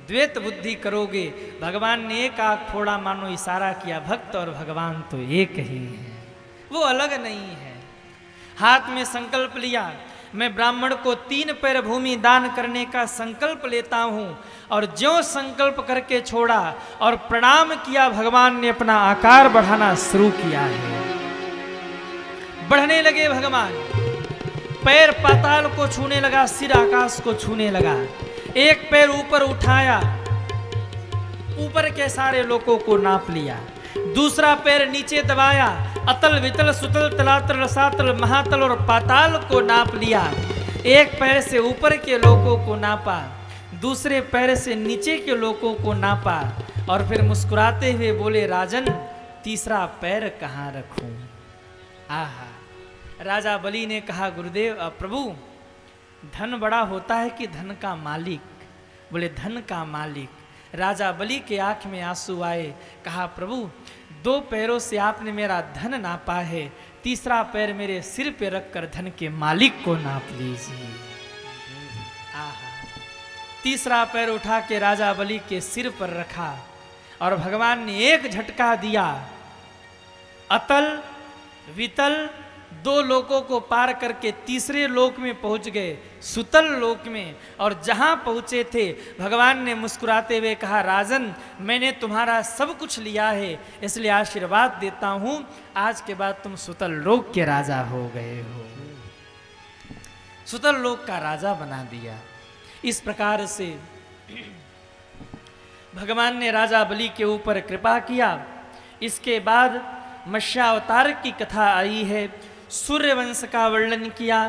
द्वैत बुद्धि करोगे। भगवान ने एक आंख फोड़ा, मानो इशारा किया, भक्त और भगवान तो एक ही है, वो अलग नहीं है। हाथ में संकल्प लिया, मैं ब्राह्मण को 3 पैर भूमि दान करने का संकल्प लेता हूं। और ज्यों संकल्प करके छोड़ा और प्रणाम किया, भगवान ने अपना आकार बढ़ाना शुरू किया है। बढ़ने लगे भगवान, पैर पाताल को छूने लगा, सिर आकाश को छूने लगा। एक पैर ऊपर उठाया, ऊपर के सारे लोगों को नाप लिया। दूसरा पैर नीचे दबाया, अतल वितल सुतल तलातल रसातल महातल और पाताल को नाप लिया। एक पैर से ऊपर के लोगों को नापा, दूसरे पैर से नीचे के लोगों को नापा और फिर मुस्कुराते हुए बोले राजन तीसरा पैर कहाँ रखूं? आहा, राजा बलि ने कहा गुरुदेव प्रभु धन बड़ा होता है कि धन का मालिक? बोले धन का मालिक। राजा बलि के आंख में आंसू आए। कहा प्रभु 2 पैरों से आपने मेरा धन नापा है, तीसरा पैर मेरे सिर पे रखकर धन के मालिक को नाप लीजिए। आहा, तीसरा पैर उठा के राजा बलि के सिर पर रखा और भगवान ने एक झटका दिया। अतल वितल 2 लोकों को पार करके तीसरे लोक में पहुंच गए, सुतल लोक में। और जहां पहुंचे थे भगवान ने मुस्कुराते हुए कहा राजन मैंने तुम्हारा सब कुछ लिया है, इसलिए आशीर्वाद देता हूं, आज के बाद तुम सुतल लोक के राजा हो गए हो। सुतल लोक का राजा बना दिया। इस प्रकार से भगवान ने राजा बलि के ऊपर कृपा किया। इसके बाद मत्स्यावतार की कथा आई है। सूर्य वंश का वर्णन किया,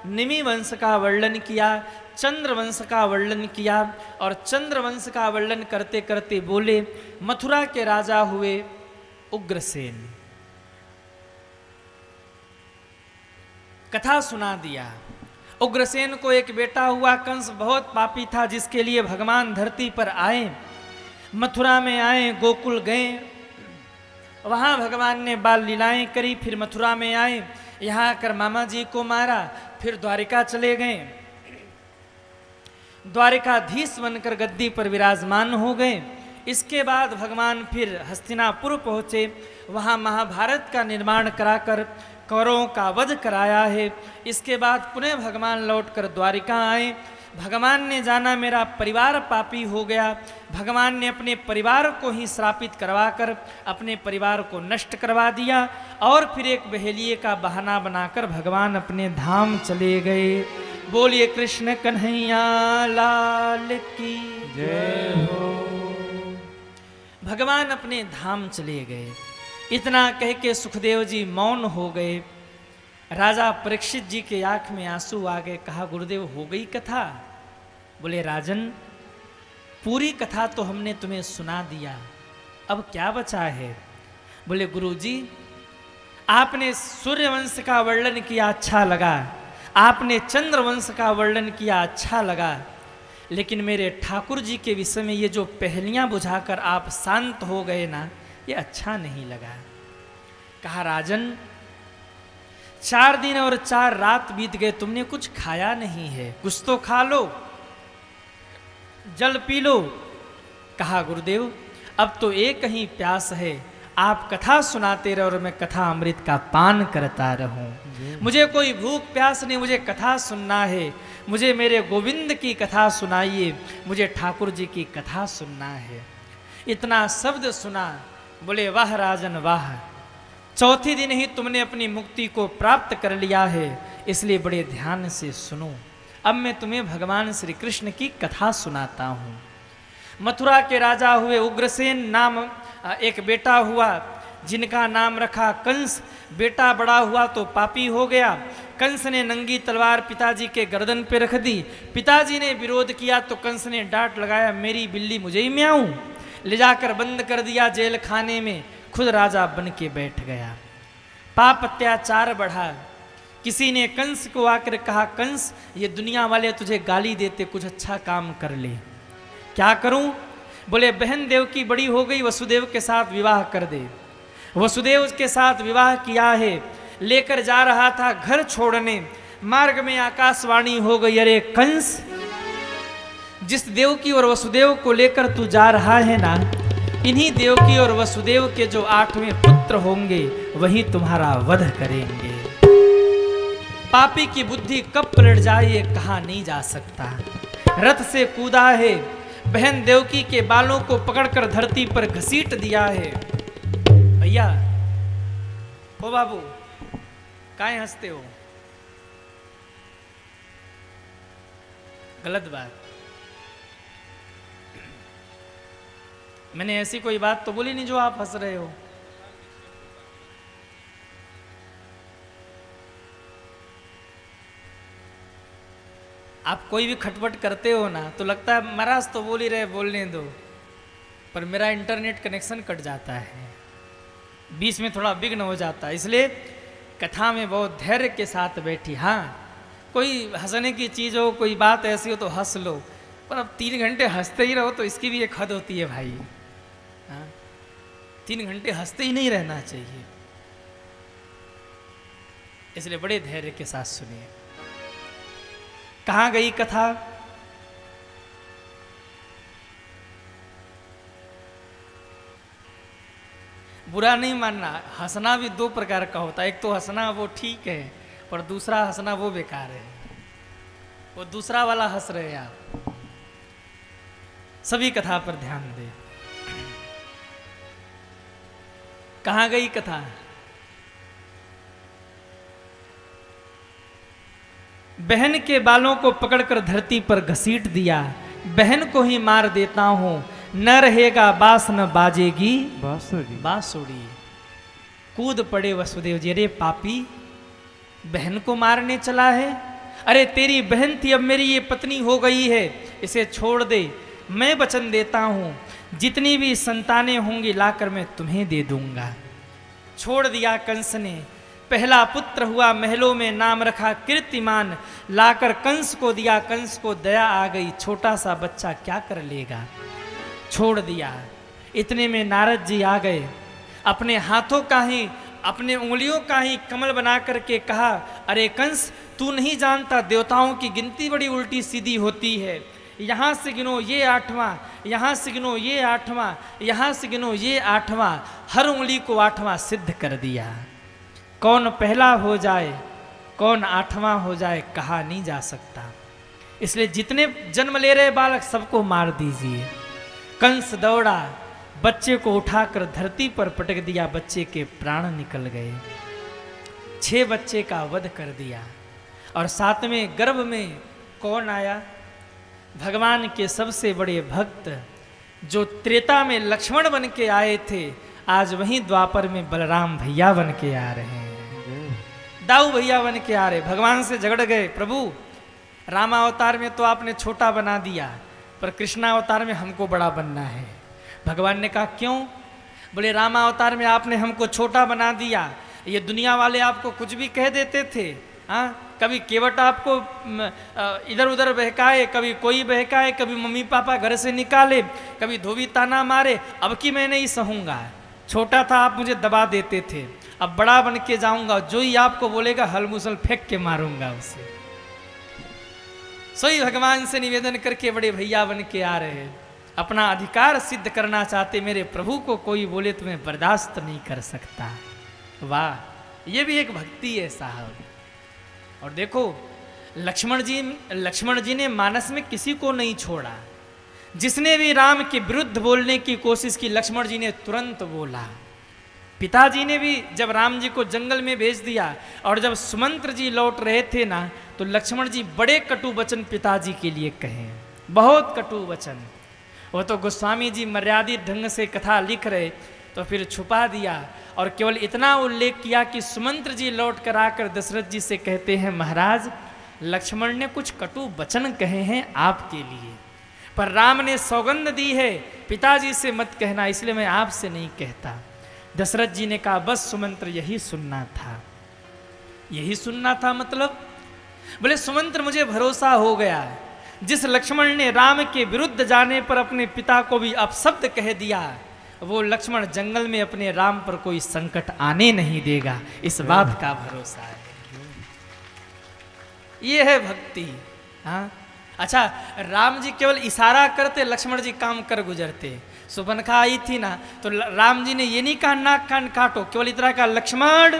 निमि वंश का वर्णन किया, चंद्र वंश का वर्णन किया, और चंद्र वंश का वर्णन करते करते बोले मथुरा के राजा हुए उग्रसेन। कथा सुना दिया। उग्रसेन को एक बेटा हुआ, कंस बहुत पापी था, जिसके लिए भगवान धरती पर आए, मथुरा में आए, गोकुल गए, वहां भगवान ने बाल लीलाएं करी, फिर मथुरा में आए, यहाँ आकर मामा जी को मारा, फिर द्वारिका चले गए, द्वारिकाधीश बनकर गद्दी पर विराजमान हो गए। इसके बाद भगवान फिर हस्तिनापुर पहुँचे, वहाँ महाभारत का निर्माण कराकर कौरवों का वध कराया है। इसके बाद पुनः भगवान लौटकर द्वारिका आए। भगवान ने जाना मेरा परिवार पापी हो गया, भगवान ने अपने परिवार को ही श्रापित करवाकर अपने परिवार को नष्ट करवा दिया, और फिर एक बहेलिए का बहाना बनाकर भगवान अपने धाम चले गए। बोलिए कृष्ण कन्हैया लाल की जय हो। भगवान अपने धाम चले गए। इतना कह के सुखदेव जी मौन हो गए। राजा परीक्षित जी के आंख में आंसू आ गए। कहा गुरुदेव हो गई कथा? बोले राजन पूरी कथा तो हमने तुम्हें सुना दिया, अब क्या बचा है? बोले गुरुजी आपने सूर्यवंश का वर्णन किया, अच्छा लगा, आपने चंद्रवंश का वर्णन किया, अच्छा लगा, लेकिन मेरे ठाकुर जी के विषय में ये जो पहेलियां बुझाकर आप शांत हो गए ना, ये अच्छा नहीं लगा। कहा राजन 4 दिन और 4 रात बीत गए, तुमने कुछ खाया नहीं है, कुछ तो खा लो, जल पी लो। कहा गुरुदेव अब तो एक ही प्यास है, आप कथा सुनाते रहो और मैं कथा अमृत का पान करता रहूं। मुझे कोई भूख प्यास नहीं, मुझे कथा सुनना है, मुझे मेरे गोविंद की कथा सुनाइए, मुझे ठाकुर जी की कथा सुनना है। इतना शब्द सुना। बोले वाह राजन वाह, चौथी दिन ही तुमने अपनी मुक्ति को प्राप्त कर लिया है, इसलिए बड़े ध्यान से सुनो। अब मैं तुम्हें भगवान श्री कृष्ण की कथा सुनाता हूँ। मथुरा के राजा हुए उग्रसेन, नाम एक बेटा हुआ जिनका नाम रखा कंस। बेटा बड़ा हुआ तो पापी हो गया। कंस ने नंगी तलवार पिताजी के गर्दन पे रख दी। पिताजी ने विरोध किया तो कंस ने डांट लगाया, मेरी बिल्ली मुझे ही म्याऊं, ले जाकर बंद कर दिया जेल खाने में, खुद राजा बन के बैठ गया। पाप अत्याचार बढ़ा। किसी ने कंस को आकर कहा कंस ये दुनिया वाले तुझे गाली देते, कुछ अच्छा काम कर ले। क्या करूं? बोले बहन देवकी बड़ी हो गई, वसुदेव के साथ विवाह कर दे। वसुदेव के साथ विवाह किया है। लेकर जा रहा था घर छोड़ने, मार्ग में आकाशवाणी हो गई, अरे कंस जिस देवकी और वसुदेव को लेकर तू जा रहा है ना, इन्हीं देवकी और वसुदेव के जो 8वें पुत्र होंगे वही तुम्हारा वध करेंगे। पापी की बुद्धि कब पलट जाए ये कहा नहीं जा सकता। रथ से कूदा है, बहन देवकी के बालों को पकड़कर धरती पर घसीट दिया है। भैया ओ बाबू काहे हंसते हो? गलत बात। मैंने ऐसी कोई बात तो बोली नहीं जो आप हंस रहे हो। आप कोई भी खटपट करते हो ना तो लगता है महाराज तो बोल ही रहे, बोलने दो, पर मेरा इंटरनेट कनेक्शन कट जाता है, बीच में थोड़ा विघ्न हो जाता है, इसलिए कथा में बहुत धैर्य के साथ बैठी। हाँ कोई हंसने की चीज़ हो, कोई बात ऐसी हो तो हंस लो, पर अब 3 घंटे हंसते ही रहो तो इसकी भी एक हद होती है भाई। हाँ 3 घंटे हंसते ही नहीं रहना चाहिए, इसलिए बड़े धैर्य के साथ सुनिए। कहाँ गई कथा? बुरा नहीं मानना, हंसना भी 2 प्रकार का होता है। एक तो हंसना वो ठीक है, पर दूसरा हंसना वो बेकार है। वो दूसरा वाला हंस रहे आप। सभी कथा पर ध्यान दे। कहाँ गई कथा? बहन के बालों को पकड़कर धरती पर घसीट दिया, बहन को ही मार देता हूं, न रहेगा बांस न बाजेगी बांसुरी। बांसुरी। कूद पड़े वसुदेव जी, अरे पापी, बहन को मारने चला है? अरे तेरी बहन थी, अब मेरी ये पत्नी हो गई है, इसे छोड़ दे। मैं वचन देता हूं जितनी भी संतानें होंगी लाकर मैं तुम्हें दे दूंगा। छोड़ दिया कंस ने। पहला पुत्र हुआ, महलों में नाम रखा कीर्तिमान, लाकर कंस को दिया। कंस को दया आ गई, छोटा सा बच्चा क्या कर लेगा, छोड़ दिया। इतने में नारद जी आ गए, अपने हाथों का ही, अपने उंगलियों का ही कमल बना करके कहा, अरे कंस, तू नहीं जानता देवताओं की गिनती बड़ी उल्टी सीधी होती है। यहाँ से गिनो ये 8वां, यहाँ से गिनो ये 8वां, यहाँ से गिनो ये 8वां, हर उंगली को 8वां सिद्ध कर दिया। कौन पहला हो जाए, कौन 8वां हो जाए, कहा नहीं जा सकता। इसलिए जितने जन्म ले रहे बालक सबको मार दीजिए। कंस दौड़ा, बच्चे को उठाकर धरती पर पटक दिया, बच्चे के प्राण निकल गए। 6 बच्चे का वध कर दिया। और 7वें गर्भ में कौन आया? भगवान के सबसे बड़े भक्त, जो त्रेता में लक्ष्मण बन के आए थे, आज वहीं द्वापर में बलराम भैया बन के आ रहे हैं, दाऊ भैया बन के आ रहे। भगवान से झगड़ गए, प्रभु रामावतार में तो आपने छोटा बना दिया, पर कृष्णावतार में हमको बड़ा बनना है। भगवान ने कहा क्यों? बोले रामावतार में आपने हमको छोटा बना दिया, ये दुनिया वाले आपको कुछ भी कह देते थे। हाँ, कभी केवट आपको इधर उधर बहकाए, कभी कोई बहकाए, कभी मम्मी पापा घर से निकाले, कभी धोबी ताना मारे। अब की मैं नहीं सहूँगा। छोटा था आप मुझे दबा देते थे, अब बड़ा बन के जाऊंगा, जो ही आपको बोलेगा हल मुसल फेंक के मारूंगा उसे। सोई भगवान से निवेदन करके बड़े भैया बन के आ रहे हैं, अपना अधिकार सिद्ध करना चाहते। मेरे प्रभु को कोई बोले तो मैं बर्दाश्त नहीं कर सकता। वाह, ये भी एक भक्ति है साहब। और देखो लक्ष्मण जी ने मानस में किसी को नहीं छोड़ा। जिसने भी राम के विरुद्ध बोलने की कोशिश की, लक्ष्मण जी ने तुरंत बोला। पिताजी ने भी जब राम जी को जंगल में भेज दिया और जब सुमंत्र जी लौट रहे थे ना, तो लक्ष्मण जी बड़े कटु वचन पिताजी के लिए कहे, बहुत कटु वचन। वो तो गोस्वामी जी मर्यादित ढंग से कथा लिख रहे, तो फिर छुपा दिया और केवल इतना उल्लेख किया कि सुमंत्र जी लौट कर आकर दशरथ जी से कहते हैं, महाराज लक्ष्मण ने कुछ कटु वचन कहे हैं आपके लिए, पर राम ने सौगंध दी है पिताजी से मत कहना, इसलिए मैं आपसे नहीं कहता। दशरथ जी ने कहा बस सुमंत्र यही सुनना था, यही सुनना था। मतलब बोले सुमंत्र मुझे भरोसा हो गया, जिस लक्ष्मण ने राम के विरुद्ध जाने पर अपने पिता को भी अपशब्द कह दिया, वो लक्ष्मण जंगल में अपने राम पर कोई संकट आने नहीं देगा, इस बात का भरोसा है। ये है भक्ति। हाँ, अच्छा, राम जी केवल इशारा करते, लक्ष्मण जी काम कर गुजरते। सुपनखा आई थी ना, तो राम जी ने ये नहीं कहा नाक कान काटो, केवल इतना कहा लक्ष्मण,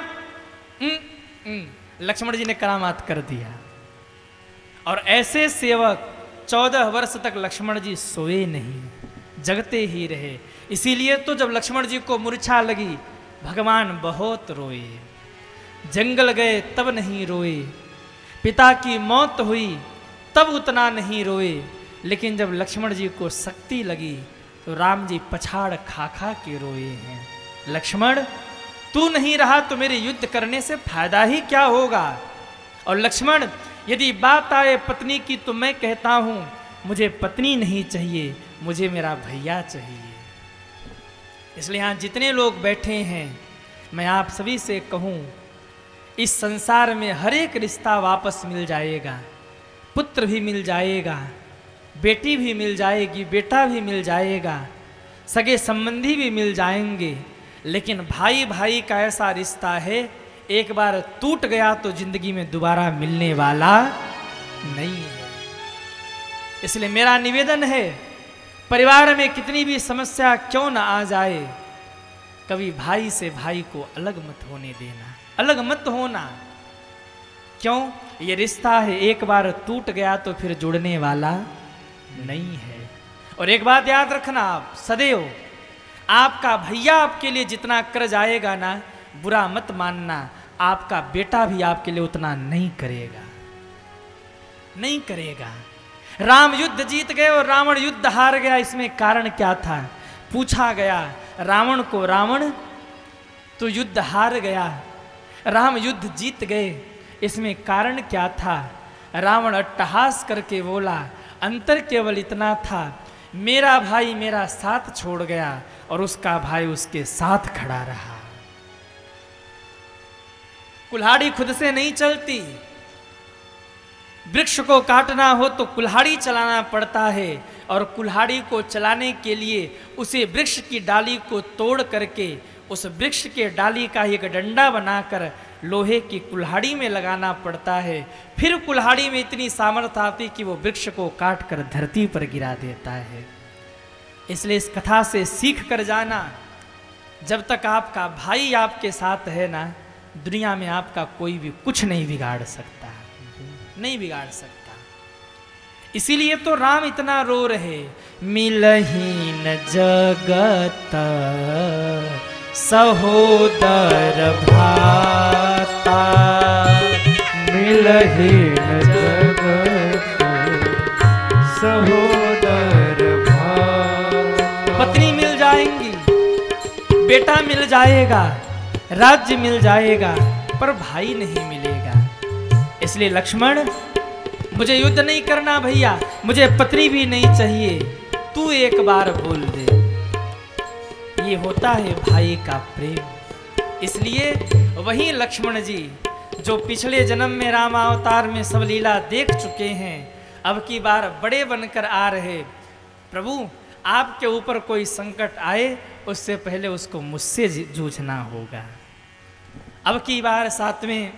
लक्ष्मण जी ने करामात कर दिया। और ऐसे सेवक 14 वर्ष तक लक्ष्मण जी सोए नहीं, जगते ही रहे। इसीलिए तो जब लक्ष्मण जी को मूर्छा लगी, भगवान बहुत रोए। जंगल गए तब नहीं रोए, पिता की मौत हुई तब उतना नहीं रोए, लेकिन जब लक्ष्मण जी को शक्ति लगी तो राम जी पछाड़ खा खा के रोए हैं। लक्ष्मण तू नहीं रहा तो मेरे युद्ध करने से फायदा ही क्या होगा? और लक्ष्मण यदि बात आए पत्नी की तो मैं कहता हूं मुझे पत्नी नहीं चाहिए, मुझे मेरा भैया चाहिए। इसलिए यहाँ जितने लोग बैठे हैं, मैं आप सभी से कहूं, इस संसार में हर एक रिश्ता वापस मिल जाएगा। पुत्र भी मिल जाएगा, बेटी भी मिल जाएगी, बेटा भी मिल जाएगा, सगे संबंधी भी मिल जाएंगे, लेकिन भाई भाई का ऐसा रिश्ता है, एक बार टूट गया तो जिंदगी में दोबारा मिलने वाला नहीं है। इसलिए मेरा निवेदन है, परिवार में कितनी भी समस्या क्यों ना आ जाए, कभी भाई से भाई को अलग मत होने देना, अलग मत होना। क्यों? ये रिश्ता है, एक बार टूट गया तो फिर जुड़ने वाला नहीं है। और एक बात याद रखना, आप सदैव आपका भैया आपके लिए जितना कर जाएगा ना, बुरा मत मानना, आपका बेटा भी आपके लिए उतना नहीं करेगा। नहीं करेगा। राम युद्ध जीत गए और रावण युद्ध हार गया, इसमें कारण क्या था? पूछा गया रावण को, रावण तो युद्ध हार गया, राम युद्ध जीत गए, इसमें कारण क्या था? रावण अट्टहास करके बोला, अंतर केवल इतना था, मेरा भाई मेरा साथ छोड़ गया और उसका भाई उसके साथ खड़ा रहा। कुल्हाड़ी खुद से नहीं चलती, वृक्ष को काटना हो तो कुल्हाड़ी चलाना पड़ता है, और कुल्हाड़ी को चलाने के लिए उसे वृक्ष की डाली को तोड़ करके उस वृक्ष के डाली का एक डंडा बनाकर लोहे की कुल्हाड़ी में लगाना पड़ता है, फिर कुल्हाड़ी में इतनी सामर्थ्य आती कि वो वृक्ष को काट कर धरती पर गिरा देता है। इसलिए इस कथा से सीख कर जाना, जब तक आपका भाई आपके साथ है ना, दुनिया में आपका कोई भी कुछ नहीं बिगाड़ सकता, नहीं बिगाड़ सकता। इसीलिए तो राम इतना रो रहे, मिलहीन जगत सहोदर भ्राता, मिलहीन जगत सहोदर भ्राता। पत्नी मिल जाएंगी, बेटा मिल जाएगा, राज्य मिल जाएगा, पर भाई नहीं मिलेगा। इसलिए लक्ष्मण, मुझे युद्ध नहीं करना भैया, मुझे पत्नी भी नहीं चाहिए, तू एक बार बोल दे। ये होता है भाई का प्रेम। इसलिए वही लक्ष्मण जी जो पिछले जन्म में राम अवतार में सब लीला देख चुके हैं, अब की बार बड़े बनकर आ रहे, प्रभु आपके ऊपर कोई संकट आए उससे पहले उसको मुझसे जूझना होगा। अब की बार 7वें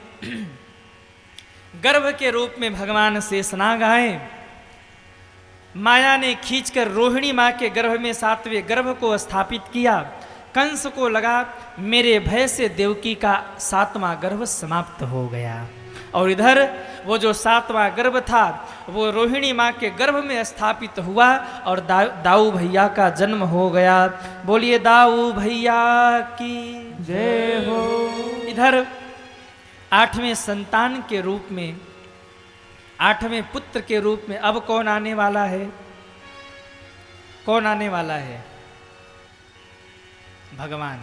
गर्भ के रूप में भगवान शेषनाग आए, माया ने खींचकर रोहिणी माँ के गर्भ में 7वें गर्भ को स्थापित किया। कंस को लगा मेरे भय से देवकी का 7वां गर्भ समाप्त हो गया, और इधर वो जो 7वां गर्भ था वो रोहिणी माँ के गर्भ में स्थापित हुआ और दाऊ भैया का जन्म हो गया। बोलिए दाऊ भैया की जय हो। इधर 8वें संतान के रूप में, 8वें पुत्र के रूप में अब कौन आने वाला है? कौन आने वाला है? भगवान।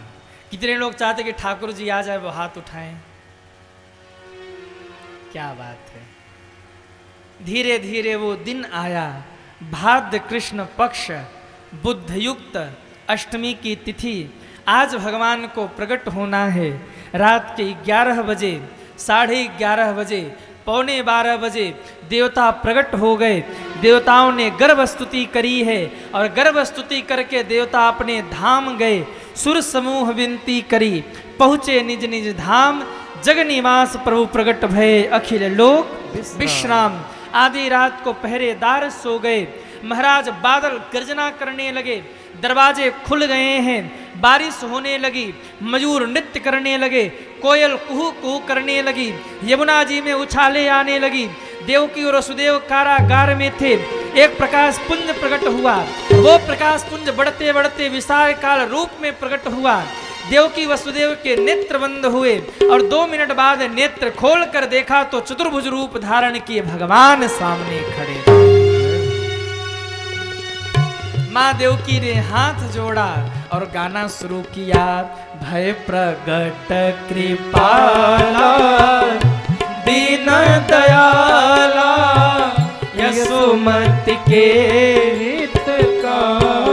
कितने लोग चाहते कि ठाकुर जी आ जाए, वो हाथ उठाएं। क्या बात है। धीरे धीरे वो दिन आया, भाद्र कृष्ण पक्ष बुध युक्त अष्टमी की तिथि। आज भगवान को प्रकट होना है। रात के 11 बजे, 11:30 बजे, 11:45 बजे देवता प्रकट हो गए। देवताओं ने गर्भ स्तुति करी है, और गर्भ स्तुति करके देवता अपने धाम गए। सुर समूह विनती करी, पहुँचे निज निज धाम। जग निवास प्रभु प्रकट भय, अखिल लोक विश्राम। आधी रात को पहरेदार सो गए। महाराज बादल गर्जना करने लगे, दरवाजे खुल गए हैं, बारिश होने लगी, मयूर नृत्य करने लगे, कोयल कुहू कुहू करने लगी, यमुना जी में उछाले आने लगी। देवकी और वसुदेव कारागार में थे। एक प्रकाश पुंज प्रकट हुआ, वो प्रकाश पुंज बढ़ते बढ़ते विशाल काल रूप में प्रकट हुआ। देवकी वसुदेव के नेत्र बंद हुए, और 2 मिनट बाद नेत्र खोल कर देखा तो चतुर्भुज रूप धारण किए भगवान सामने खड़े। माँ देवकी ने हाथ जोड़ा और गाना शुरू किया। भय प्रगट कृपाला दीन दयाला, यशोमति के हितकारी।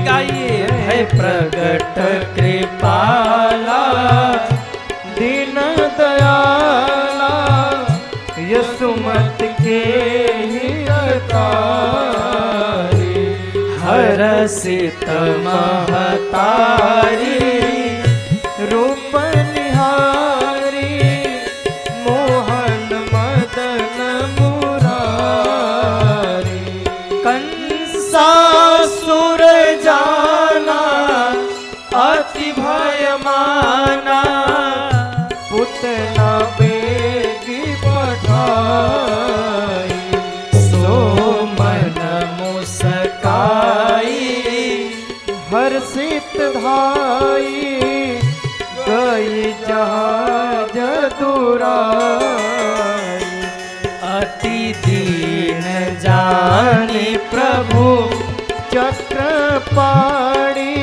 गाइए। भय प्रगट कृपाला दीन दयाला, यशोमति के हितकारी। हरसित महतारी रूप निहारी, मोहन मदन मुरारी। कंसासुर जाना अति भय माना, पुतना बेगी पठाई। सो मन मुस्काई, हर्षित धाई, गई जहाज दुराई। अति ताहि दीन जानी प्रभु चक्रपाणी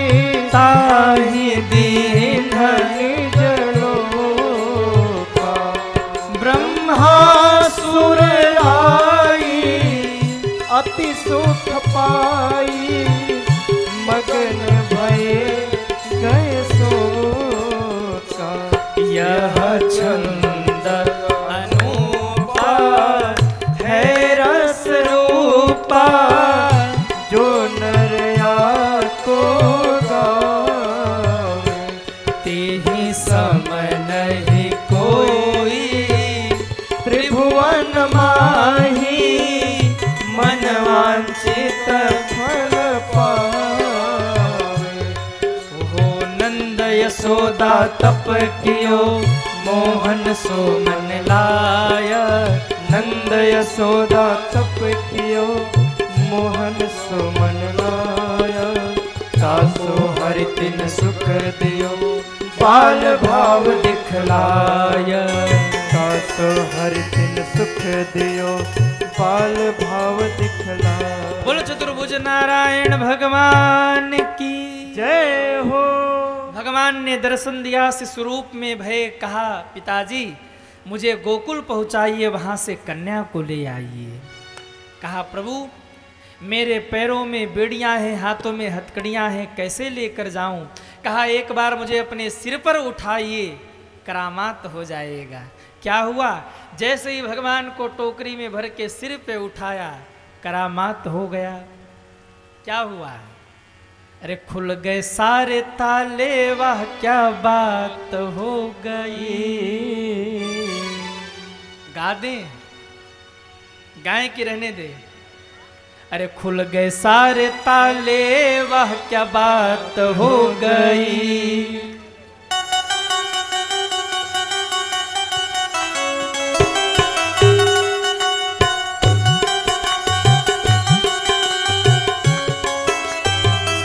ताहि दीन निज लोका ब्रह्मासुर आई अति सुख पाई मगन भये गए सोका यह छंद अनूपा है रस रूपा जो नरया को गावे तेहि सम नहीं कोई त्रिभुवन माही मन वांछित फल पावे हो नंद यशोदा तप कियो मोहन सो मन लाया नंद यशोदा तप कियो मोहन सुमन लाया सासो हरि तिन सुख दियो बाल भाव दिखलाया सासो हरि तिन सुख दियो बाल भाव दिखलाया बोलो चतुर्भुज नारायण भगवान की जय हो। भगवान ने दर्शन दिया शिशु रूप में भय कहा पिताजी मुझे गोकुल पहुंचाइए वहां से कन्या को ले आइए। कहा प्रभु मेरे पैरों में बेड़ियां हैं हाथों में हथकड़ियां हैं कैसे लेकर जाऊं। कहा एक बार मुझे अपने सिर पर उठाइए करामात हो जाएगा। क्या हुआ जैसे ही भगवान को टोकरी में भर के सिर पे उठाया करामात हो गया। क्या हुआ अरे खुल गए सारे ताले वाह क्या बात हो गई। गा दें गाय की रहने दे। अरे खुल गए सारे ताले वाह क्या बात हो गई।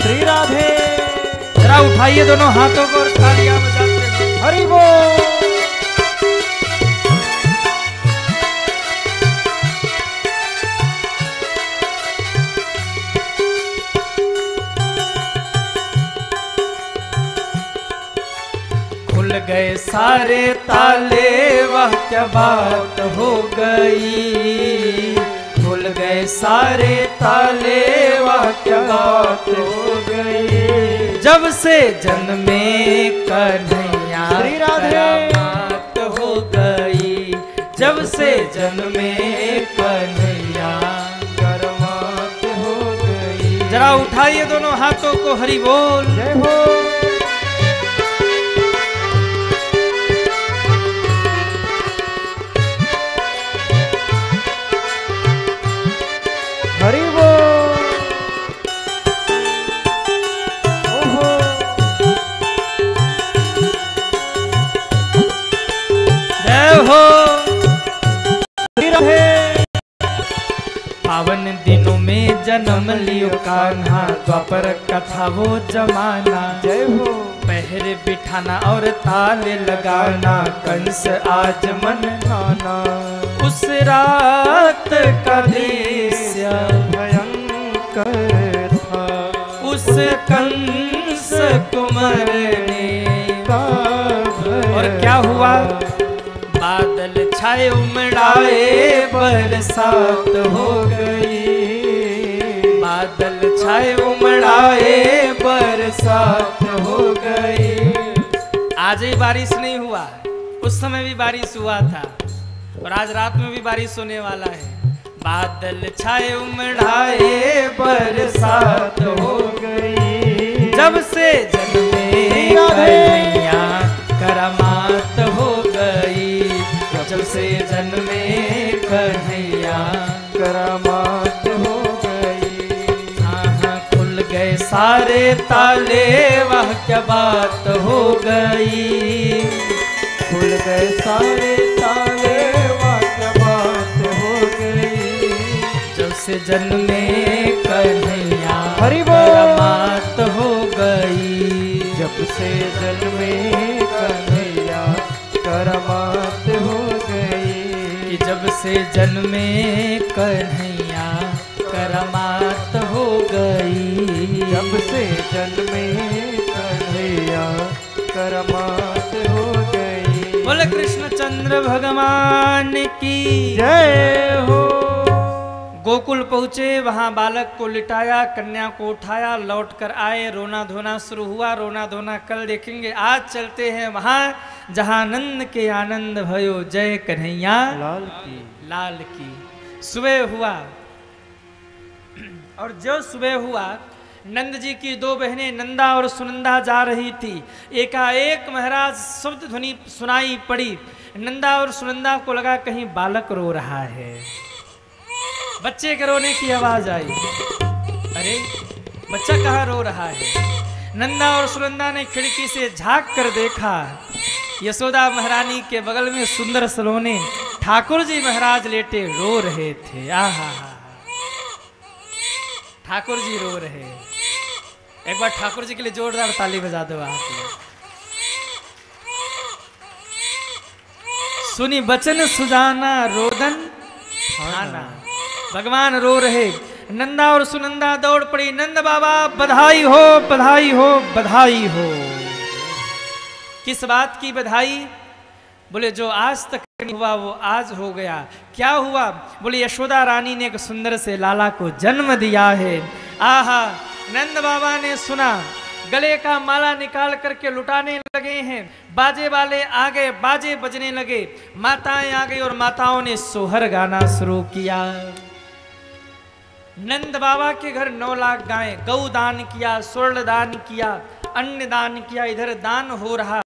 श्री राधे जरा उठाइए दोनों हाथों को और तालियां बजाते हुए हरि बोल। खुल गए सारे ताले वह क्या बात हो गई। खुल गए सारे ताले वह क्या बात हो गई। जब से जन्मे कन्हैया श्री राधे। करामात हो गई। जब से जन्मे कन्हैया करामात हो गई। जरा उठाइए दोनों हाथों को हरि बोल। जय हो। हरि बोल। ओहो जय हो। श्री राधे पावन दिनों में जन्म लियो कान्हा द्वापर का था वो जमाना। जय हो। पहरे बिठाना और ताले लगाना कंस आज मन ठाना। उस रात का दृश्य भयंकर था उस कंस कुमार ने। और क्या हुआ बादल छाए उमड़ाए बरसात हो गई। बादल छाए उमड़ाए बरसात हो गई। आज ही बारिश नहीं हुआ उस समय भी बारिश हुआ था और आज रात में भी बारिश होने वाला है। बादल छाए उमड़ाए बरसात हो गई। जब से जन्मे कन्हैया करामात हो गई। जब से जन्मे कन्हैया करामात हो गई। हाँ खुल गए सारे ताले वह क्या बात हो गई। खुल गए सारे ताले वह क्या बात हो गई। जब से जन्मे कन्हैया हरि बोल। करामात हो गई। जब से जन्मे कन्हैया करामात हो गई। कि जब से जन्मे कन्हैया करमात हो गई। जब से जन्मे कन्हैया करमात हो गई। बोले कृष्णचंद्र भगवान की जय हो। गोकुल पहुँचे, वहाँ बालक को लिटाया, कन्या को उठाया, लौट कर आए, रोना धोना शुरू हुआ। रोना धोना कल देखेंगे, आज चलते हैं वहाँ जहाँ नंद के आनंद भयो, जय कन्हैया लाल की। लाल की। सुबह हुआ और जो सुबह हुआ नंद जी की दो बहनें नंदा और सुनंदा जा रही थी। एकाएक महाराज शब्द ध्वनि सुनाई पड़ी। नंदा और सुनंदा को लगा कहीं बालक रो रहा है। बच्चे के रोने की आवाज आई। अरे बच्चा कहाँ रो रहा है? नंदा और सुनंदा ने खिड़की से झांक कर देखा, यशोदा महारानी के बगल में सुंदर सलोने ठाकुर जी महाराज लेटे रो रहे थे। आहा, ठाकुर जी रो रहे। एक बार ठाकुर जी के लिए जोरदार ताली बजा दो आप लोग। सुनी बचन सुजाना रोदन खाना। भगवान रो रहे। नंदा और सुनंदा दौड़ पड़ी, नंद बाबा बधाई हो, बधाई हो, बधाई हो। किस बात की बधाई? बोले जो आज तक नहीं हुआ वो आज हो गया। क्या हुआ? बोले यशोदा रानी ने एक सुंदर से लाला को जन्म दिया है। आहा, नंद बाबा ने सुना, गले का माला निकाल करके लुटाने लगे हैं। बाजे वाले आ गए, बाजे बजने लगे, माताएं आ गई और माताओं ने सोहर गाना शुरू किया। नंद बाबा के घर 9 लाख गायें, गौ दान किया, स्वर्ण दान किया, अन्न दान किया। इधर दान हो रहा